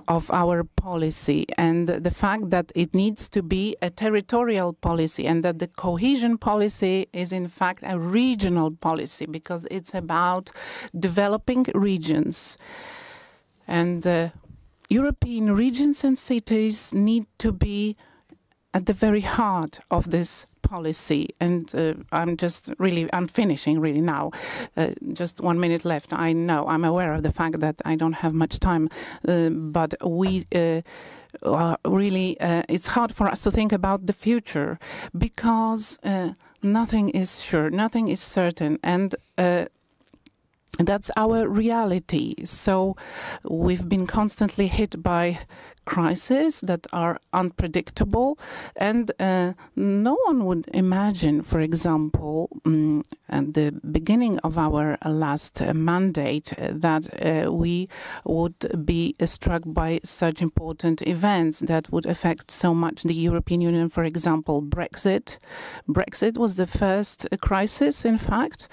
of our policy, and the fact that it needs to be a territorial policy, and that the cohesion policy is in fact a regional policy, because it's about developing regions. And European regions and cities need to be at the very heart of this policy. And I'm finishing really now. Just 1 minute left. I know, I'm aware of the fact that I don't have much time, but we really, it's hard for us to think about the future, because nothing is sure, nothing is certain. And That's our reality. So we've been constantly hit by crises that are unpredictable, and no one would imagine, for example, at the beginning of our last mandate, that we would be struck by such important events that would affect so much the European Union. For example, Brexit. Brexit was the first crisis, in fact.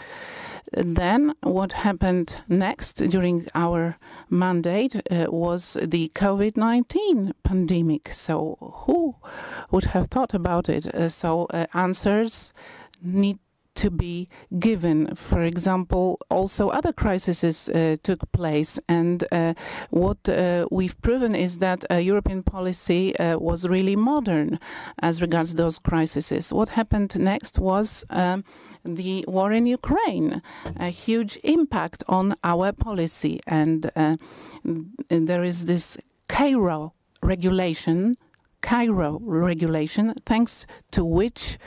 Then what happened next during our mandate was the COVID-19 pandemic. So who would have thought about it? So answers need to be given. For example, also other crises took place, and what we've proven is that European policy was really modern as regards those crises. What happened next was the war in Ukraine, a huge impact on our policy, and there is this Cairo regulation, thanks to which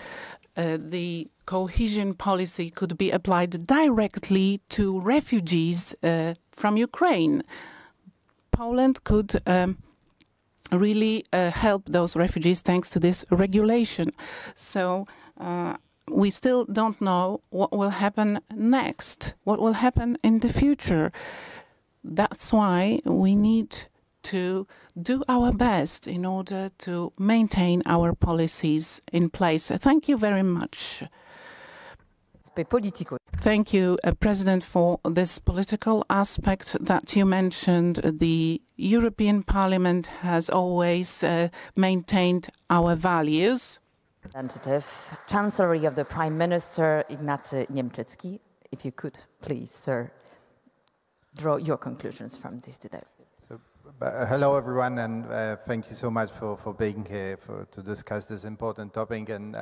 the cohesion policy could be applied directly to refugees from Ukraine. Poland could really help those refugees thanks to this regulation. So we still don't know what will happen next, what will happen in the future. That's why we need to do our best in order to maintain our policies in place. Thank you very much. Thank you, President, for this political aspect that you mentioned. The European Parliament has always maintained our values. Representative, Chancellery of the Prime Minister, Ignacy Niemczycki, if you could, please, sir, draw your conclusions from this today. Hello, everyone, and thank you so much for being here to discuss this important topic. And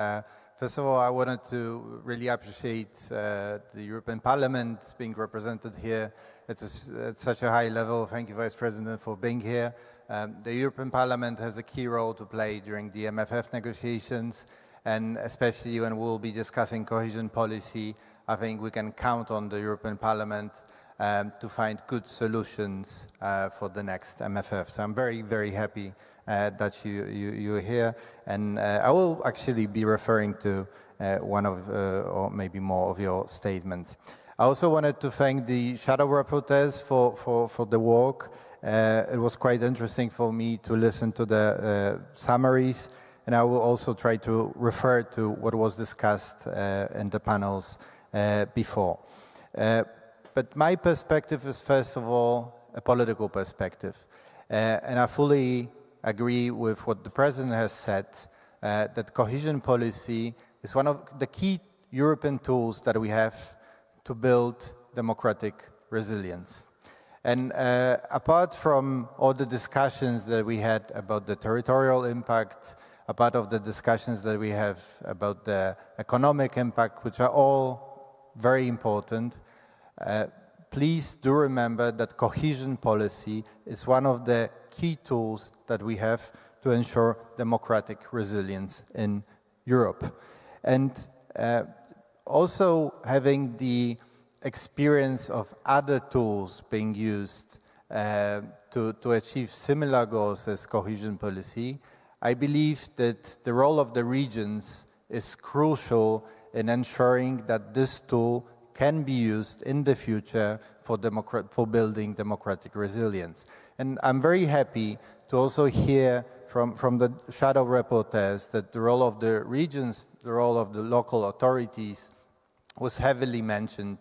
first of all, I wanted to really appreciate the European Parliament being represented here at such a high level. Thank you, Vice President, for being here. The European Parliament has a key role to play during the MFF negotiations, and especially when we'll be discussing cohesion policy, I think we can count on the European Parliament to find good solutions for the next MFF. So I'm very, very happy that you're here. And I will actually be referring to one of, or maybe more of your statements. I also wanted to thank the shadow rapporteurs for the work. It was quite interesting for me to listen to the summaries, and I will also try to refer to what was discussed in the panels before. But my perspective is, first of all, a political perspective. And I fully agree with what the President has said, that cohesion policy is one of the key European tools that we have to build democratic resilience. And apart from all the discussions that we had about the territorial impact, apart of the discussions that we have about the economic impact, which are all very important, please do remember that cohesion policy is one of the key tools that we have to ensure democratic resilience in Europe. And also having the experience of other tools being used to achieve similar goals as cohesion policy, I believe that the role of the regions is crucial in ensuring that this tool can be used in the future for building democratic resilience. And I'm very happy to also hear from the shadow rapporteurs that the role of the regions, the role of the local authorities was heavily mentioned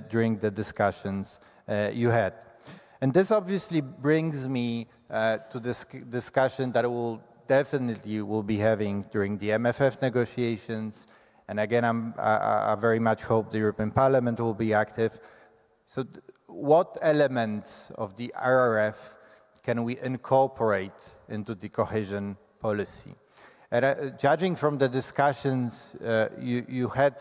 during the discussions you had. And this obviously brings me to this discussion that we'll be having during the MFF negotiations. And again, I very much hope the European Parliament will be active. So what elements of the RRF can we incorporate into the cohesion policy? And judging from the discussions you had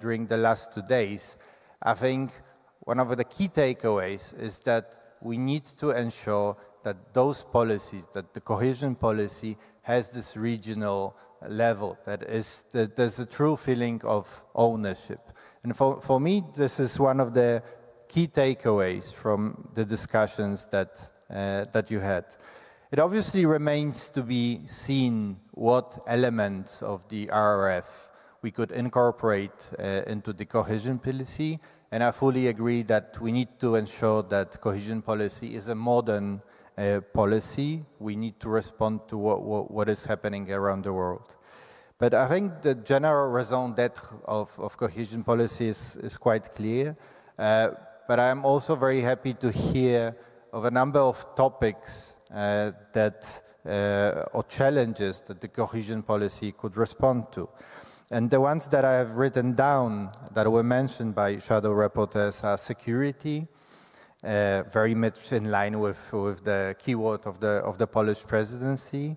during the last 2 days, I think one of the key takeaways is that we need to ensure that those policies, that the cohesion policy has this regional level, that there's a true feeling of ownership, And for me, this is one of the key takeaways from the discussions that you had. It obviously remains to be seen what elements of the RRF we could incorporate into the cohesion policy, and I fully agree that we need to ensure that cohesion policy is a modern policy. We need to respond to what is happening around the world. But I think the general raison d'etre of cohesion policy is quite clear, but I'm also very happy to hear of a number of topics or challenges that the cohesion policy could respond to. And the ones that I have written down that were mentioned by shadow rapporteurs are security, very much in line with the keyword of the Polish presidency,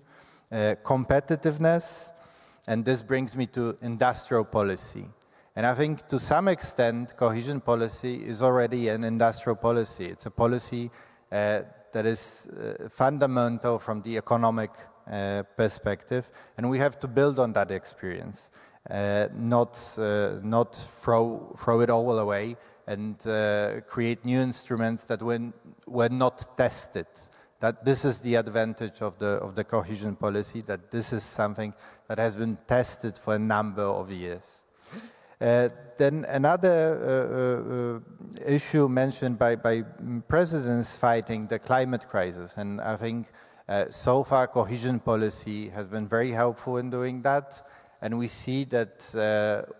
competitiveness, and this brings me to industrial policy. And I think to some extent, cohesion policy is already an industrial policy. It's a policy that is fundamental from the economic perspective, and we have to build on that experience, not throw it all away and create new instruments that were not tested. That this is the advantage of the cohesion policy, that this is something that has been tested for a number of years. Then another issue mentioned by presidents fighting the climate crisis, and I think so far cohesion policy has been very helpful in doing that, and we see that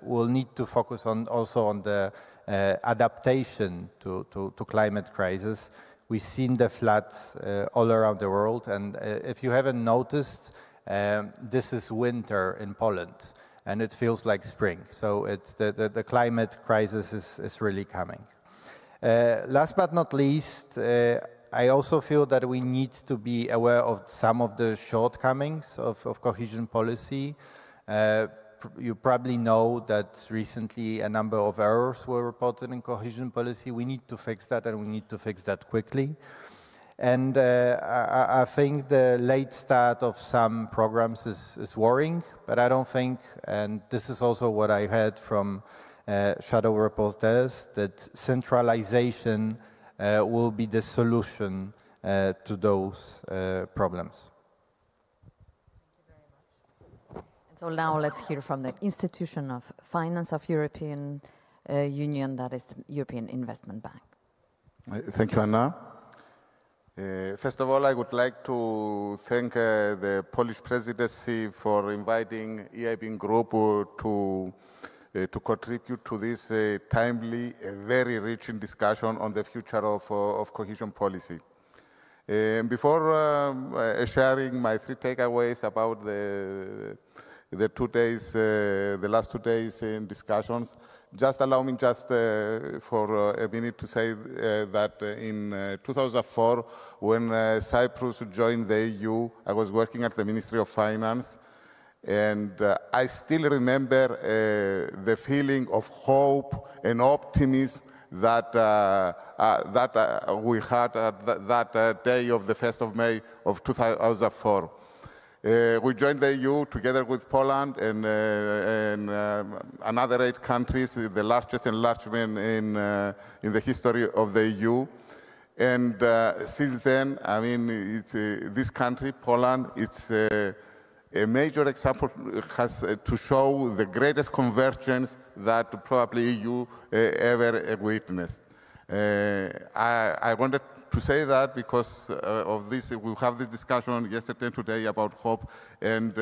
we'll need to focus also on the adaptation to climate crisis. We've seen the floods all around the world, and if you haven't noticed, this is winter in Poland, and it feels like spring. So it's the climate crisis is really coming. Last but not least, I also feel that we need to be aware of some of the shortcomings of cohesion policy. You probably know that recently a number of errors were reported in cohesion policy. We need to fix that, and we need to fix that quickly. And I think the late start of some programs is worrying, but I don't think, and this is also what I heard from shadow rapporteurs, that centralization will be the solution to those problems. So now let's hear from the Institution of Finance of European Union, that is the European Investment Bank. Thank you, Anna. First of all, I would like to thank the Polish presidency for inviting EIB Group to contribute to this timely, very rich discussion on the future of cohesion policy. Before sharing my three takeaways about the last 2 days in discussions, just allow me for a minute to say that in 2004, when Cyprus joined the EU, I was working at the Ministry of Finance, and I still remember the feeling of hope and optimism that we had at that day of the 1st of May of 2004. We joined the EU together with Poland and another 8 countries, the largest enlargement in the history of the EU. And since then, I mean, this country, Poland, it's a major example, has to show the greatest convergence that probably EU ever witnessed. I wanted to say that because of this, we have this discussion yesterday and today about hope, and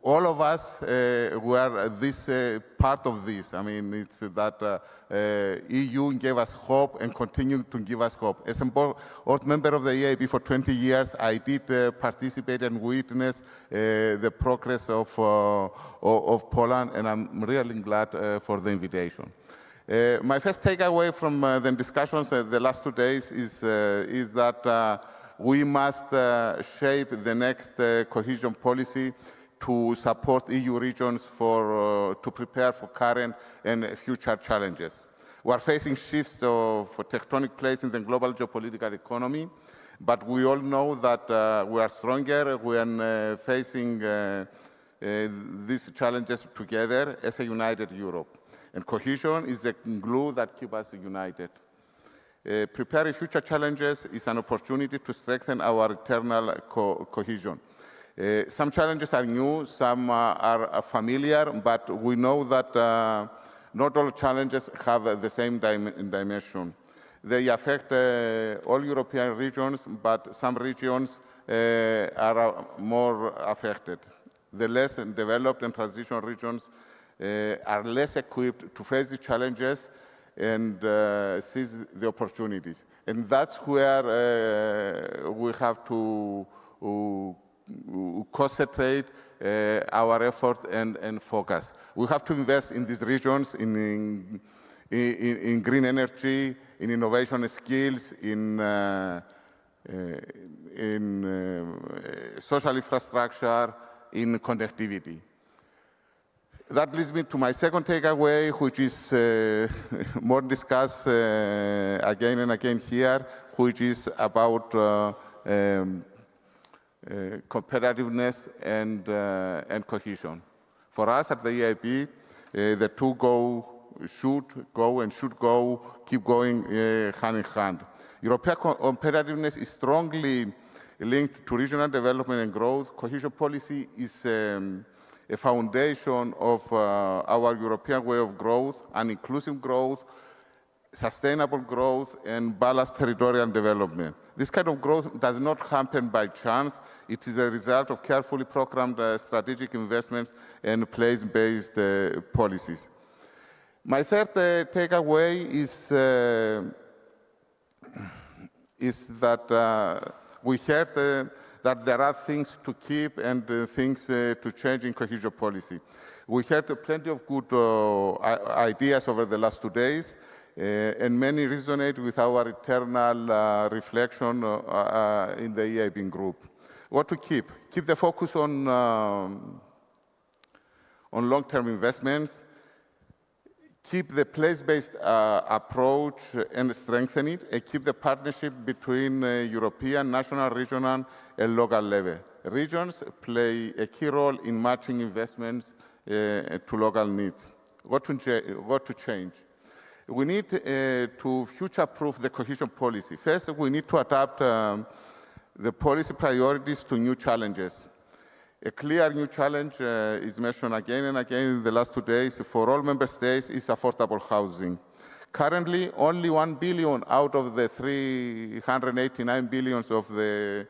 all of us were this part of this. I mean, it's that EU gave us hope and continue to give us hope. As a board member of the EIB for 20 years, I did participate and witness the progress of Poland, and I'm really glad for the invitation. My first takeaway from the discussions the last 2 days is that we must shape the next cohesion policy to support EU regions to prepare for current and future challenges. We are facing shifts of tectonic plates in the global geopolitical economy, but we all know that we are stronger when facing these challenges together as a united Europe. And cohesion is the glue that keeps us united. Preparing future challenges is an opportunity to strengthen our internal cohesion. Some challenges are new, some are familiar, but we know that not all challenges have the same dimension. They affect all European regions, but some regions are more affected. The less developed and transition regions are less equipped to face the challenges and seize the opportunities. And that's where we have to concentrate our effort and focus. We have to invest in these regions in green energy, in innovation skills, in social infrastructure, in connectivity. That leads me to my second takeaway, which is more discussed again and again here, which is about competitiveness and cohesion. For us at the EIB, the two should keep going hand in hand. European competitiveness is strongly linked to regional development and growth. Cohesion policy is a foundation of our European way of growth, an inclusive growth, sustainable growth, and balanced territorial development. This kind of growth does not happen by chance. It is a result of carefully programmed strategic investments and place-based policies. My third takeaway is that we heard that there are things to keep and things to change in cohesion policy. We heard plenty of good ideas over the last 2 days, and many resonate with our internal reflection in the EIB group. What to keep? Keep the focus on long-term investments, keep the place-based approach and strengthen it, and keep the partnership between European, national, regional, and local level. Regions play a key role in matching investments to local needs. What to change? We need to future-proof the cohesion policy. First, we need to adapt the policy priorities to new challenges. A clear new challenge is mentioned again and again in the last 2 days for all member states is affordable housing. Currently, only 1 billion out of the 389 billions of the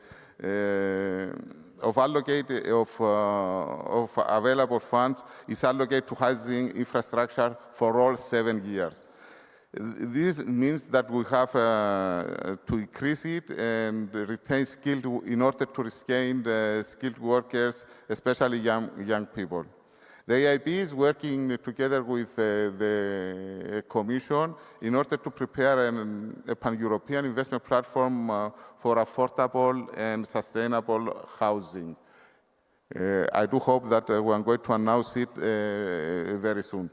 available funds is allocated to housing infrastructure for all 7 years. This means that we have to increase it and retain skilled in order to retain skilled workers, especially young people. The EIB is working together with the Commission in order to prepare a pan-European investment platform for affordable and sustainable housing. I do hope that we are going to announce it very soon.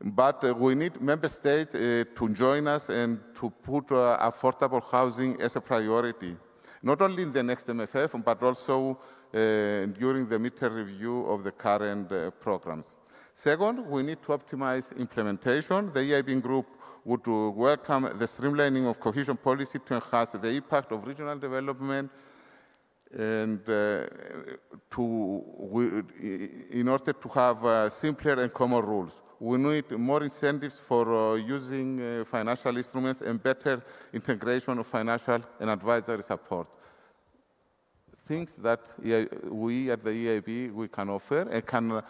But we need member states to join us and to put affordable housing as a priority, not only in the next MFF, but also during the midterm review of the current programs. Second, we need to optimize implementation. The EIB group would welcome the streamlining of cohesion policy to enhance the impact of regional development and in order to have simpler and common rules. We need more incentives for using financial instruments and better integration of financial and advisory support. Things that we at the EIB we can offer and can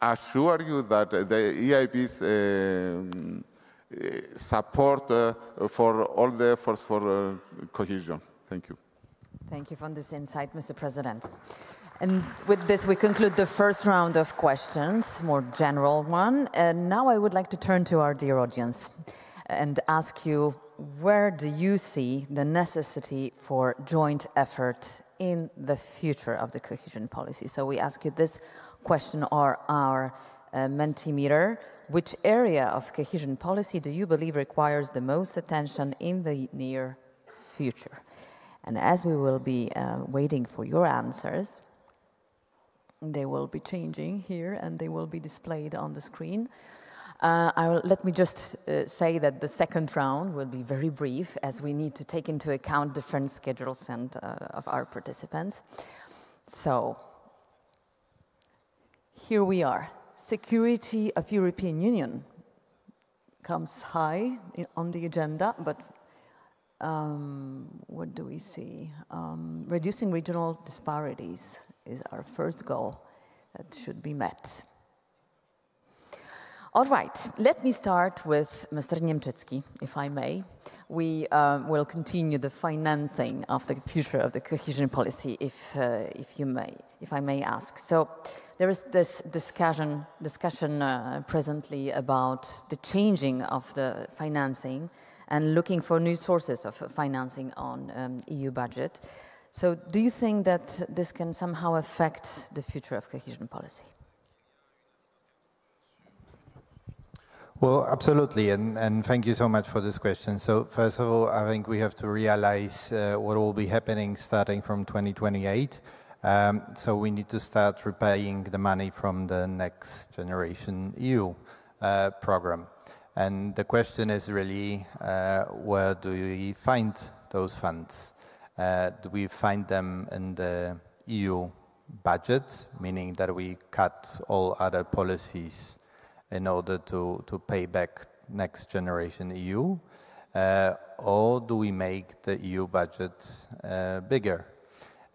assure you that the EIB's support for all the efforts for cohesion. Thank you. Thank you for this insight, Mr. President. And with this, we conclude the first round of questions, more general one. And now I would like to turn to our dear audience and ask you, where do you see the necessity for joint effort in the future of the cohesion policy? So we ask you this question, or our Mentimeter: which area of cohesion policy do you believe requires the most attention in the near future? And as we will be waiting for your answers, they will be changing here and they will be displayed on the screen. Let me just say that the second round will be very brief, as we need to take into account different schedules and of our participants. So, here we are. Security of European Union comes high on the agenda, but what do we see? Reducing regional disparities is our first goal that should be met. All right, let me start with Mr. Niemczycki, if I may. We will continue the financing of the future of the cohesion policy, if I may ask. So there is this discussion presently about the changing of the financing and looking for new sources of financing on EU budget. So do you think that this can somehow affect the future of cohesion policy? Well, absolutely, and thank you so much for this question. So first of all, I think we have to realize what will be happening starting from 2028. So we need to start repaying the money from the Next Generation EU program. And the question is really, where do we find those funds? Do we find them in the EU budget, meaning that we cut all other policies in order to pay back Next Generation EU, or do we make the EU budget bigger?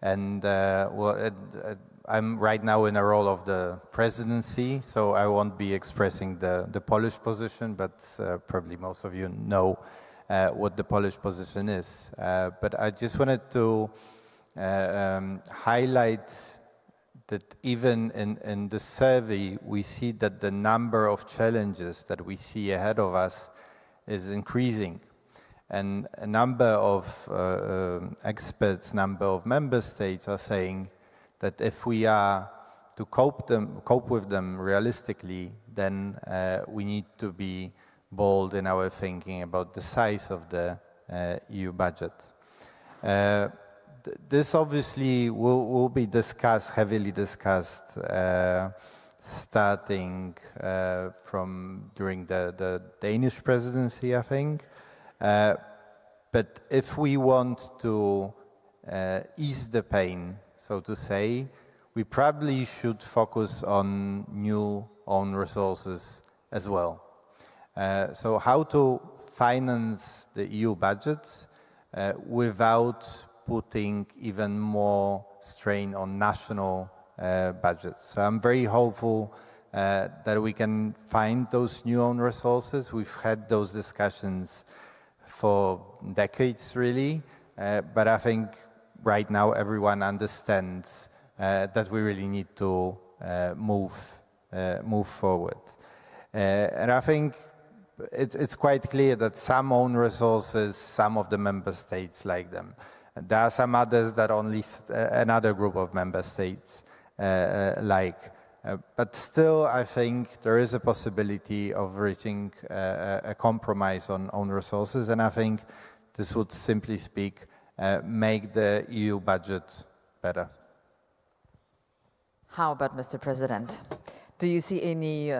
And I'm right now in a role of the presidency, so I won't be expressing the Polish position, but probably most of you know what the Polish position is. But I just wanted to highlight that even in the survey, we see that the number of challenges that we see ahead of us is increasing. And a number of experts, number of member states are saying that if we are to cope with them realistically, then we need to be bold in our thinking about the size of the EU budget. This obviously will be discussed, heavily discussed, starting from during the Danish presidency, I think. But if we want to ease the pain, so to say, we probably should focus on new own resources as well. So how to finance the EU budget without putting even more strain on national budgets. So I'm very hopeful that we can find those new own resources. We've had those discussions for decades, really, but I think right now everyone understands that we really need to move forward. And I think it's quite clear that some own resources, some of the member states like them. There are some others that only another group of member states like. But still, I think there is a possibility of reaching a compromise on own resources, and I think this would, simply speak, make the EU budget better. How about Mr. President? Do you see any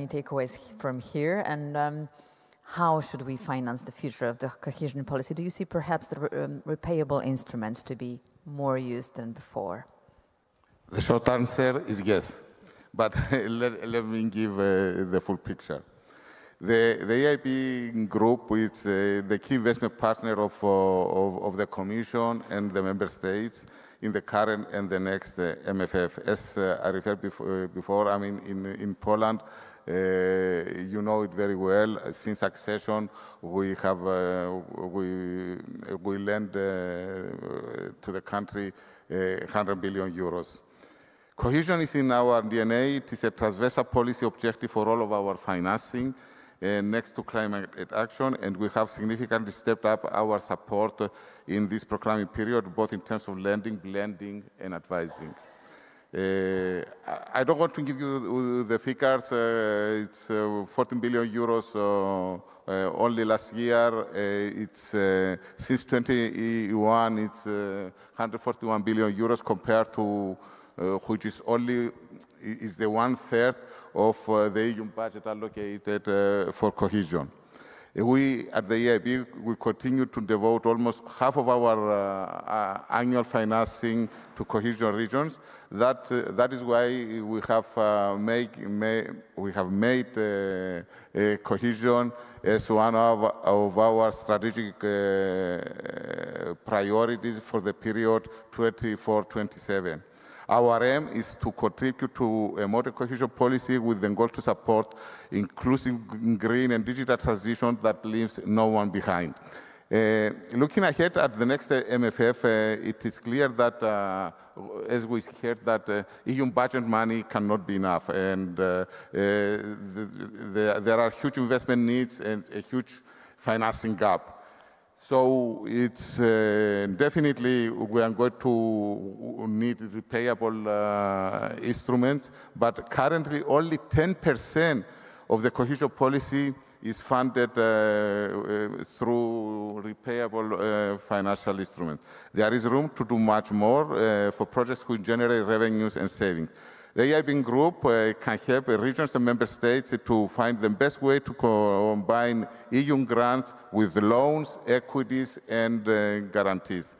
takeaways from here? And how should we finance the future of the cohesion policy? Do you see perhaps the repayable instruments to be more used than before? The short answer is yes, but let me give the full picture. The EIB group is the key investment partner of the Commission and the Member States in the current and the next MFF. As I referred before, I mean, in Poland, you know it very well. Since accession, we have we lend to the country 100 billion euros. Cohesion is in our DNA. It is a transversal policy objective for all of our financing next to climate action, and we have significantly stepped up our support in this programming period, both in terms of lending, blending, and advising. I don't want to give you the figures. It's 14 billion euros only last year. It's since 2021, it's 141 billion euros compared to which is only the 1/3 of the EU budget allocated for cohesion. We, at the EIB, we continue to devote almost half of our annual financing to cohesion regions. That is why we have made cohesion as one of our strategic priorities for the period 24-27. Our aim is to contribute to a modern cohesion policy with the goal to support inclusive green and digital transition that leaves no one behind. Looking ahead at the next MFF, it is clear that, as we heard, that EU budget money cannot be enough, and there are huge investment needs and a huge financing gap. So it's definitely we are going to need repayable instruments, but currently only 10% of the cohesion policy is funded through repayable financial instruments. There is room to do much more for projects which generate revenues and savings. The EIB group can help regions and member states to find the best way to combine EU grants with loans, equities, and guarantees.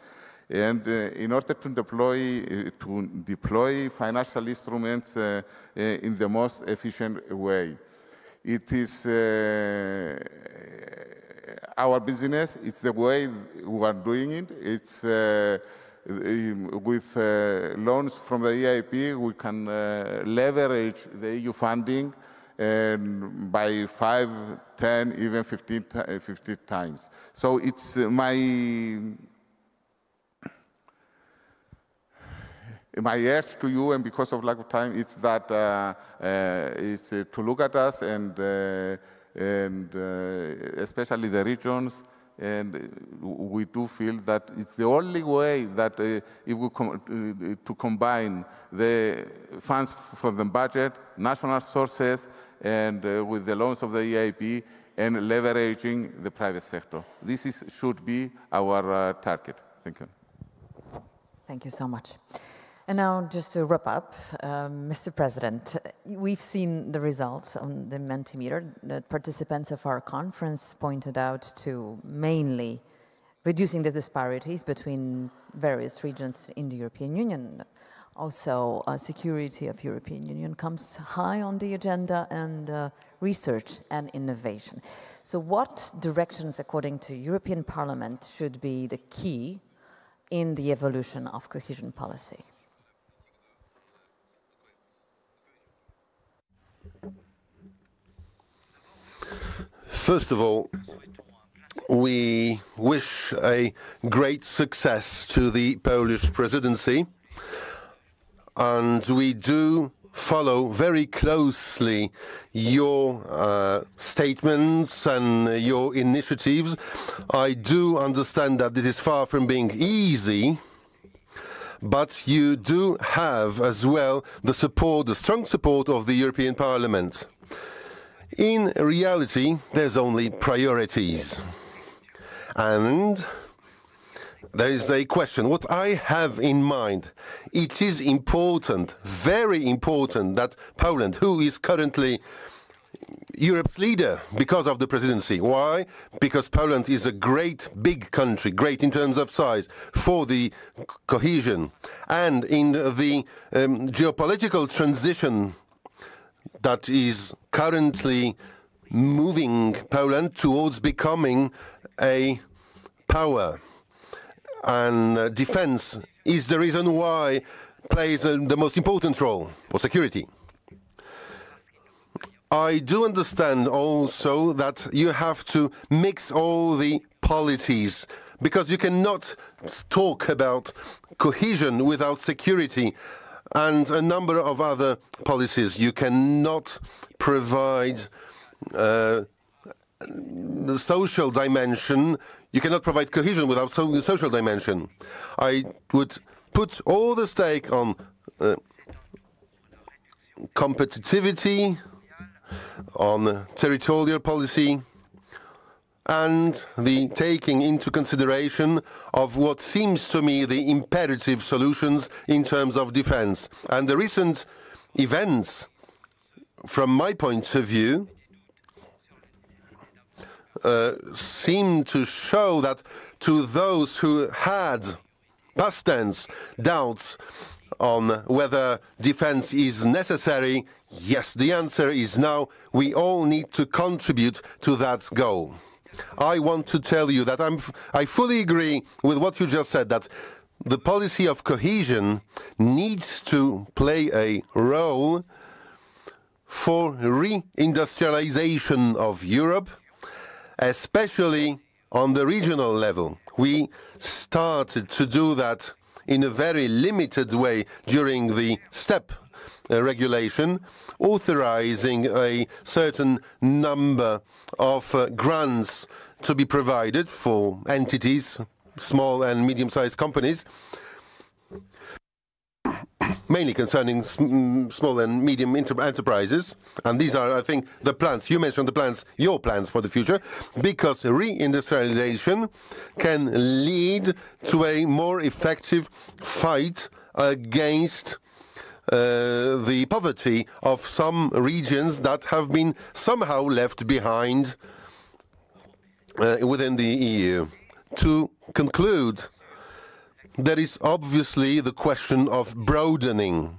And in order to deploy financial instruments in the most efficient way. It is our business, it's the way we are doing it. It's with loans from the EIP, we can leverage the EU funding by 5, 10, even 15 times. So it's my urge to you, and because of lack of time, it's that it's to look at us and especially the regions. And we do feel that it's the only way that if we to combine the funds from the budget, national sources, and with the loans of the EIB, and leveraging the private sector. This should be our target. Thank you. Thank you so much. And now, just to wrap up, Mr. President, we've seen the results on the Mentimeter that participants of our conference pointed out to mainly reducing the disparities between various regions in the European Union. Also, security of European Union comes high on the agenda, and research and innovation. So what directions, according to European Parliament, should be the key in the evolution of cohesion policy? First of all, we wish a great success to the Polish presidency, and we do follow very closely your statements and your initiatives. I do understand that it is far from being easy, but you do have as well the support, the strong support of the European Parliament. In reality, there's only priorities. And there is a question. What I have in mind, it is important, very important, that Poland, who is currently Europe's leader because of the presidency. Why? Because Poland is a great, big country, great in terms of size, for the cohesion. And in the geopolitical transition that is currently moving Poland towards becoming a power. And defense is the reason why plays the most important role for security. I do understand also that you have to mix all the policies, because you cannot talk about cohesion without security and a number of other policies. You cannot provide the social dimension. You cannot provide cohesion without the social dimension. I would put all the stake on competitivity, on territorial policy, and the taking into consideration of what seems to me the imperative solutions in terms of defense. And the recent events from my point of view, seem to show that to those who had past tense doubts on whether defense is necessary, yes, the answer is now. We all need to contribute to that goal. I want to tell you that I fully agree with what you just said, that the policy of cohesion needs to play a role for reindustrialization of Europe, especially on the regional level. We started to do that in a very limited way during the STEP regulation, authorizing a certain number of grants to be provided for entities, small and medium-sized companies, mainly concerning small and medium enterprises. And these are, I think, the plans. You mentioned the plans, your plans for the future, because reindustrialization can lead to a more effective fight against the poverty of some regions that have been somehow left behind within the EU. To conclude, there is obviously the question of broadening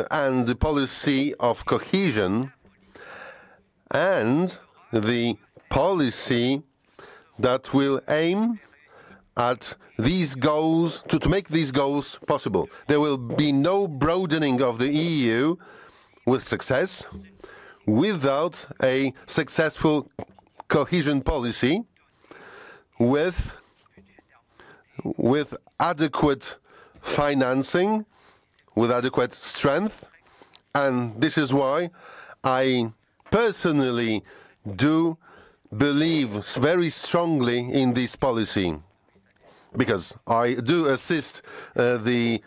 and the policy of cohesion and the policy that will aim at these goals, to make these goals possible. There will be no broadening of the EU with success without a successful cohesion policy with adequate financing, with adequate strength. And this is why I personally do believe very strongly in this policy, because I do assist the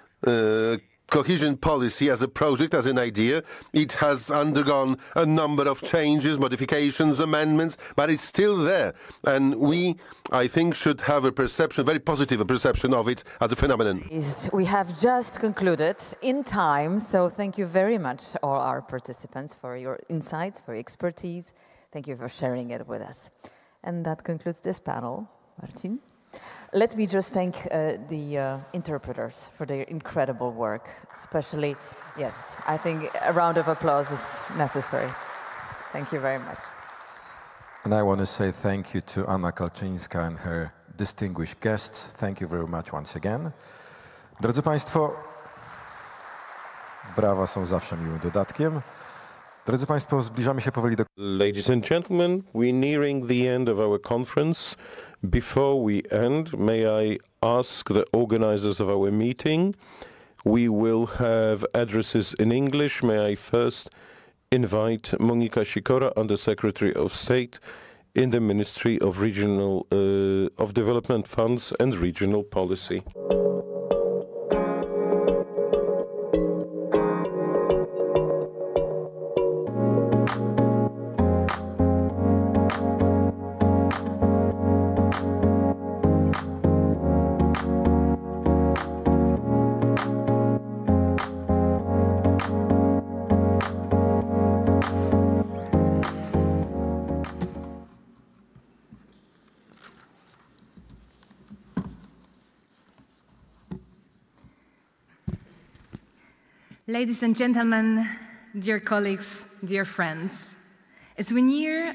cohesion policy as a project, as an idea. It has undergone a number of changes, modifications, amendments, but it's still there. And we, I think, should have a perception, very positive perception of it as a phenomenon. We have just concluded in time, so thank you very much, all our participants, for your insights, for your expertise. Thank you for sharing it with us. And that concludes this panel. Marcin? Let me just thank the interpreters for their incredible work, especially, yes, I think a round of applause is necessary. Thank you very much. And I want to say thank you to Anna Kalczyńska and her distinguished guests. Thank you very much once again. Drodzy Państwo, brawa są zawsze miłym dodatkiem. Drodzy Państwo, zbliżamy się powoli do... Ladies and gentlemen, we're nearing the end of our conference. Before we end, may I ask the organizers of our meeting, we will have addresses in English. May I first invite Monika Sikora, Under-Secretary of State in the Ministry of of Development Funds and Regional Policy. Ladies and gentlemen, dear colleagues, dear friends, as we near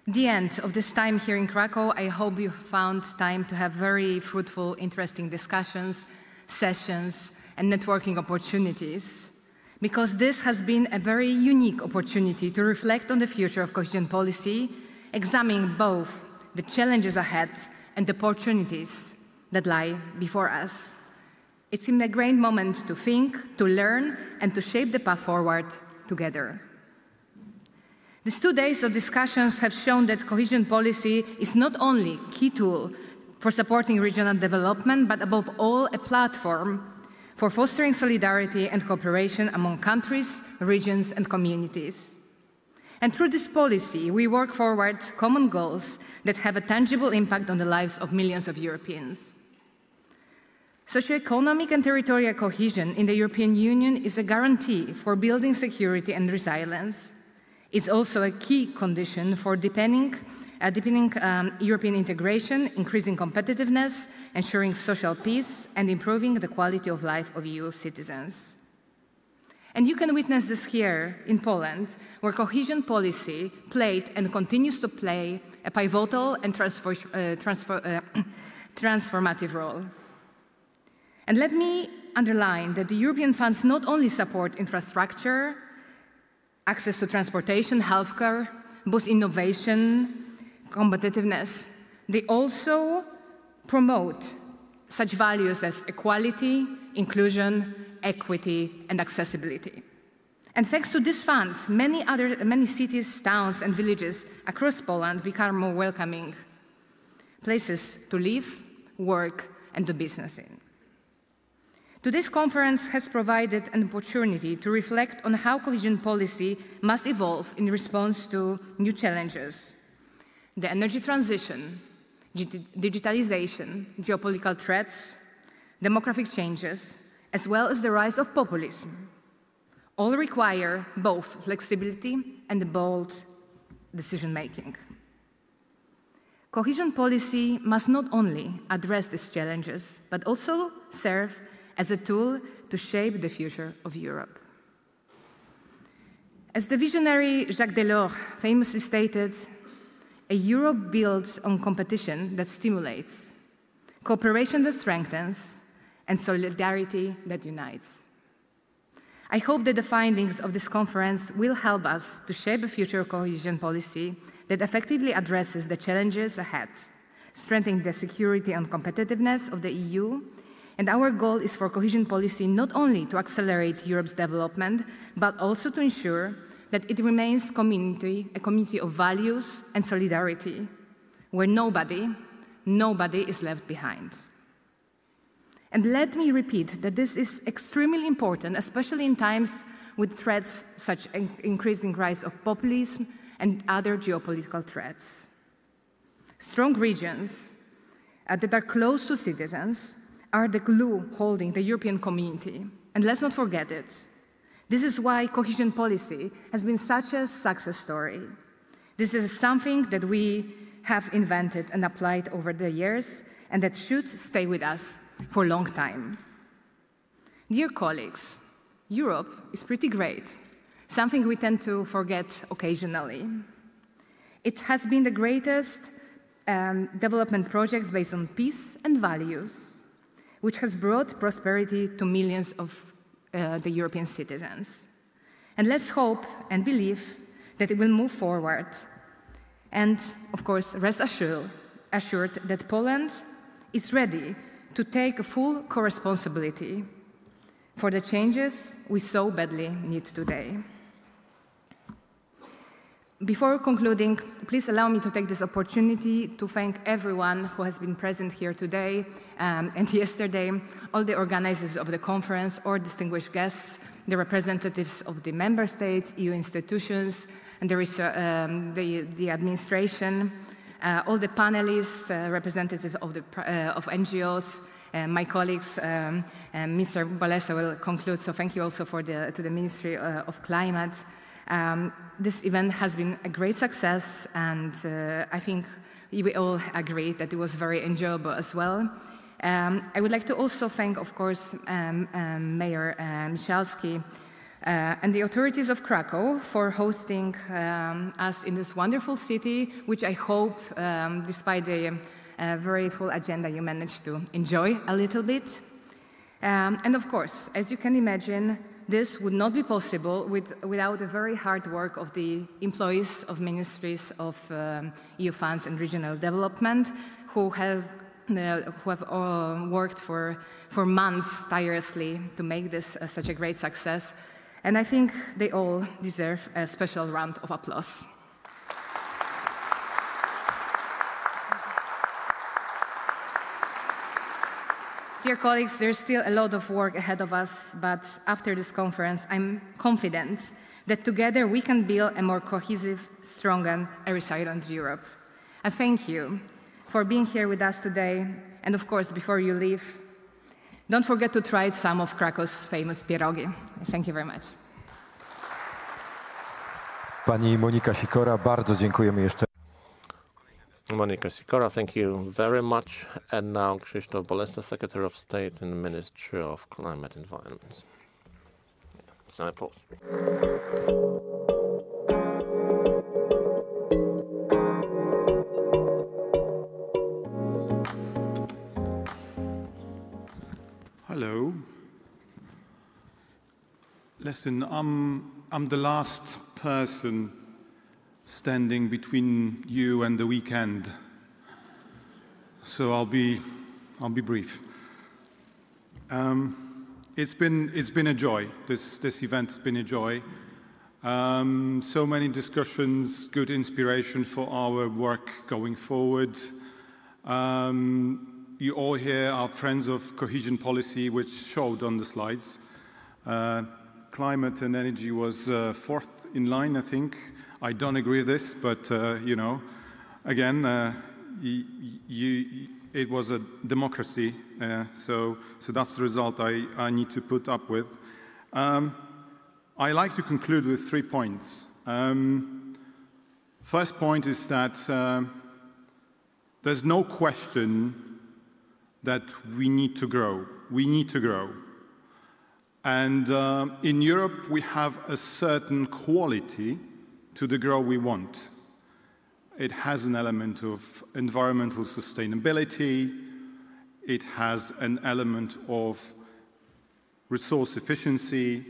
the end of this time here in Krakow, I hope you found time to have very fruitful, interesting discussions, sessions, and networking opportunities, because this has been a very unique opportunity to reflect on the future of cohesion policy, examining both the challenges ahead and the opportunities that lie before us. It seemed a great moment to think, to learn, and to shape the path forward together. These 2 days of discussions have shown that cohesion policy is not only a key tool for supporting regional development, but above all, a platform for fostering solidarity and cooperation among countries, regions, and communities. And through this policy, we work forward common goals that have a tangible impact on the lives of millions of Europeans. Socio-economic and territorial cohesion in the European Union is a guarantee for building security and resilience. It's also a key condition for deepening European integration, increasing competitiveness, ensuring social peace, and improving the quality of life of EU citizens. And you can witness this here in Poland, where cohesion policy played and continues to play a pivotal and transformative role. And let me underline that the European funds not only support infrastructure, access to transportation, healthcare, boost innovation, competitiveness, they also promote such values as equality, inclusion, equity, and accessibility. And thanks to these funds, many cities, towns, and villages across Poland become more welcoming places to live, work, and do business in. Today's conference has provided an opportunity to reflect on how cohesion policy must evolve in response to new challenges: the energy transition, digitalization, geopolitical threats, demographic changes, as well as the rise of populism. All require both flexibility and bold decision-making. Cohesion policy must not only address these challenges, but also serve as a tool to shape the future of Europe. As the visionary Jacques Delors famously stated, a Europe built on competition that stimulates, cooperation that strengthens, and solidarity that unites. I hope that the findings of this conference will help us to shape a future cohesion policy that effectively addresses the challenges ahead, strengthening the security and competitiveness of the EU. And our goal is for cohesion policy not only to accelerate Europe's development, but also to ensure that it remains a community of values and solidarity, where nobody is left behind. And let me repeat that this is extremely important, especially in times with threats such as increasing rise of populism and other geopolitical threats. Strong regions that are close to citizens are the glue holding the European community. And let's not forget it. This is why cohesion policy has been such a success story. This is something that we have invented and applied over the years, and that should stay with us for a long time. Dear colleagues, Europe is pretty great, something we tend to forget occasionally. It has been the greatest development project based on peace and values, which has brought prosperity to millions of the European citizens. And let's hope and believe that it will move forward. And, of course, rest assured that Poland is ready to take full co-responsibility for the changes we so badly need today. Before concluding, please allow me to take this opportunity to thank everyone who has been present here today and yesterday, all the organizers of the conference, or distinguished guests, the representatives of the member states, EU institutions, and the administration, all the panelists, representatives of NGOs, my colleagues, Mr. Balesa will conclude, so thank you also to the Ministry of Climate. This event has been a great success, and I think we all agree that it was very enjoyable as well. I would like to also thank, of course, Mayor Michalski and the authorities of Krakow for hosting us in this wonderful city, which I hope, despite the very full agenda, you managed to enjoy a little bit. And of course, as you can imagine, this would not be possible without the very hard work of the employees of ministries of EU funds and regional development, who have worked for months tirelessly to make this such a great success. And I think they all deserve a special round of applause. Dear colleagues, there's still a lot of work ahead of us, but after this conference, I'm confident that together we can build a more cohesive, stronger, and resilient Europe. I thank you for being here with us today, and of course, before you leave, Don't forget to try some of Krakow's famous pierogi. Thank you very much. Pani Monika Sikora, bardzo dziękujemy jeszcze. Monika Sikora, thank you very much. And now Krzysztof Bolesna, Secretary of State in the Ministry of Climate and Environment. Some applause. Hello. Listen, I'm the last person standing between you and the weekend, so I'll be brief. It's been a joy. This event's been a joy. So many discussions, good inspiration for our work going forward. You all here are friends of cohesion policy, which showed on the slides. Climate and energy was fourth in line, I think. I don't agree with this, but you know, again, it was a democracy, so that's the result I need to put up with. I like to conclude with 3 points. First point is that there's no question that we need to grow. We need to grow. And in Europe, we have a certain quality to the growth we want. It has an element of environmental sustainability. It has an element of resource efficiency,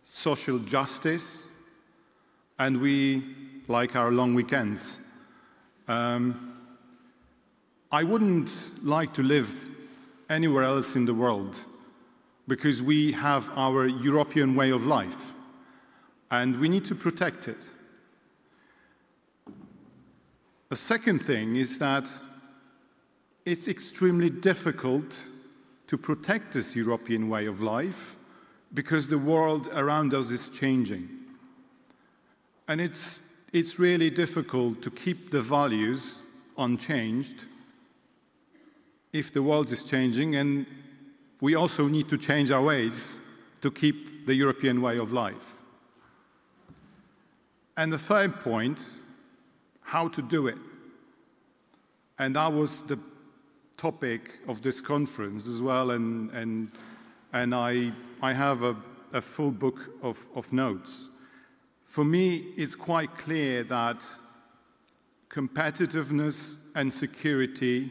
social justice, and we like our long weekends. I wouldn't like to live anywhere else in the world because we have our European way of life and we need to protect it. The second thing is that it's extremely difficult to protect this European way of life because the world around us is changing. And it's really difficult to keep the values unchanged if the world is changing, and we also need to change our ways to keep the European way of life. And the third point, how to do it. And that was the topic of this conference as well, and I have a full book of notes. For me, it's quite clear that competitiveness and security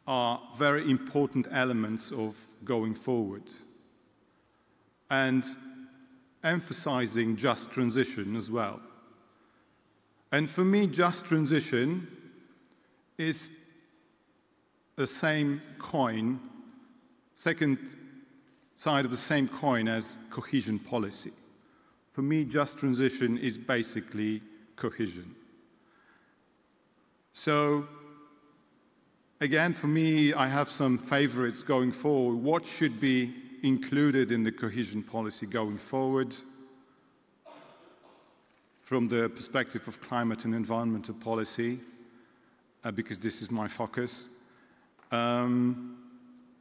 are very important elements of going forward. And emphasizing just transition as well. And for me, just transition is the same coin, second side of the same coin as cohesion policy. For me, just transition is basically cohesion. So, again, for me, I have some favorites going forward. What should be included in the cohesion policy going forward from the perspective of climate and environmental policy, because this is my focus.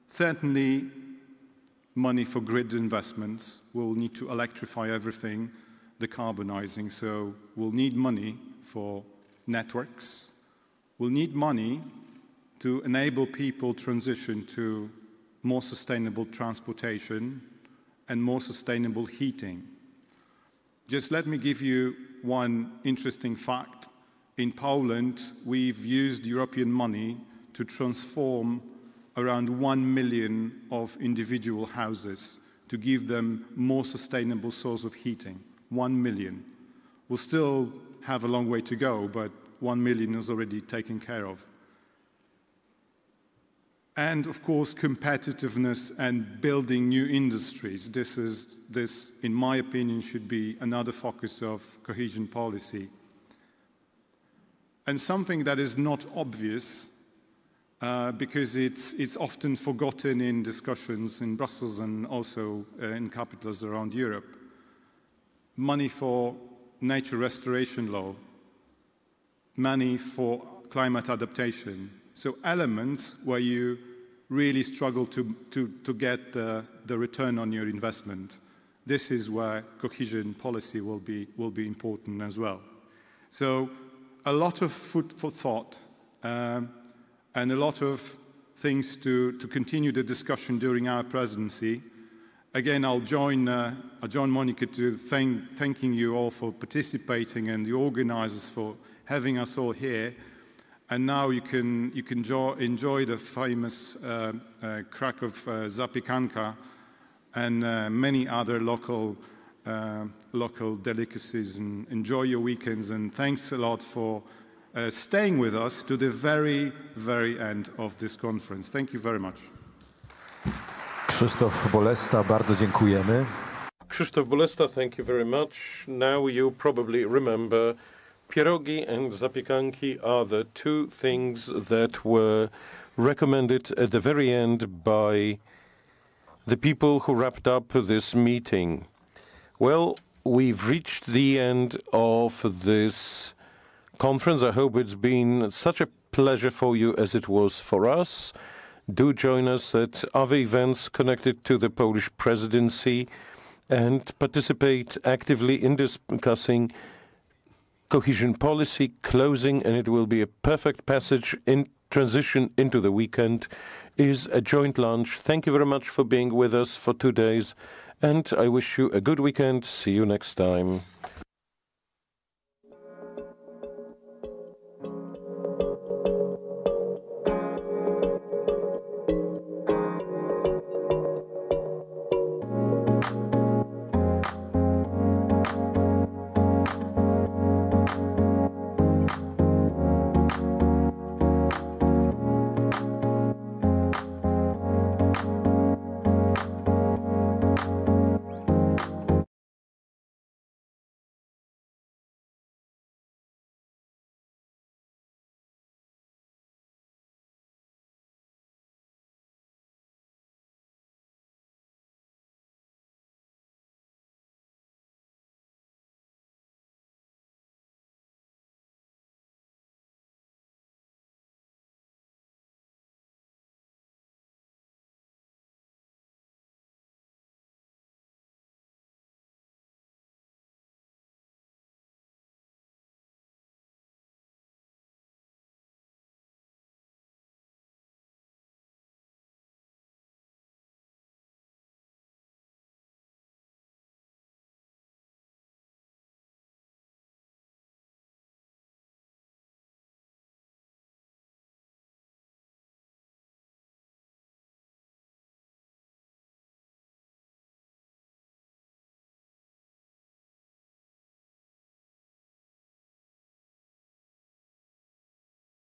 Certainly, money for grid investments. We'll need to electrify everything, decarbonizing, so we'll need money for networks. We'll need money to enable people transition to more sustainable transportation and more sustainable heating. Just let me give you one interesting fact. In Poland, we've used European money to transform around 1 million of individual houses to give them more sustainable source of heating. 1 million. We'll still have a long way to go, but 1 million is already taken care of. And of course, competitiveness and building new industries. This, in my opinion, should be another focus of cohesion policy. And something that is not obvious, because it's often forgotten in discussions in Brussels and also in capitals around Europe. Money for nature restoration law, money for climate adaptation. So elements where you really struggle to get the return on your investment. This is where cohesion policy will be important as well. So a lot of food for thought and a lot of things to continue the discussion during our presidency. Again, I'll join Monica to thanking you all for participating and the organizers for having us all here. And now you can enjoy the famous Krakow zapiekanka and many other local delicacies, and enjoy your weekends. And thanks a lot for staying with us to the very, very end of this conference. Thank you very much. Krzysztof Bolesta, bardzo dziękujemy. Krzysztof Bolesta, thank you very much. Now you probably remember pierogi and zapiekanki are the two things that were recommended at the very end by the people who wrapped up this meeting. Well, we've reached the end of this conference. I hope it's been such a pleasure for you as it was for us. Do join us at other events connected to the Polish presidency and participate actively in discussing cohesion policy closing, and it will be a perfect passage in transition into the weekend, is a joint lunch. Thank you very much for being with us for 2 days, and I wish you a good weekend. See you next time.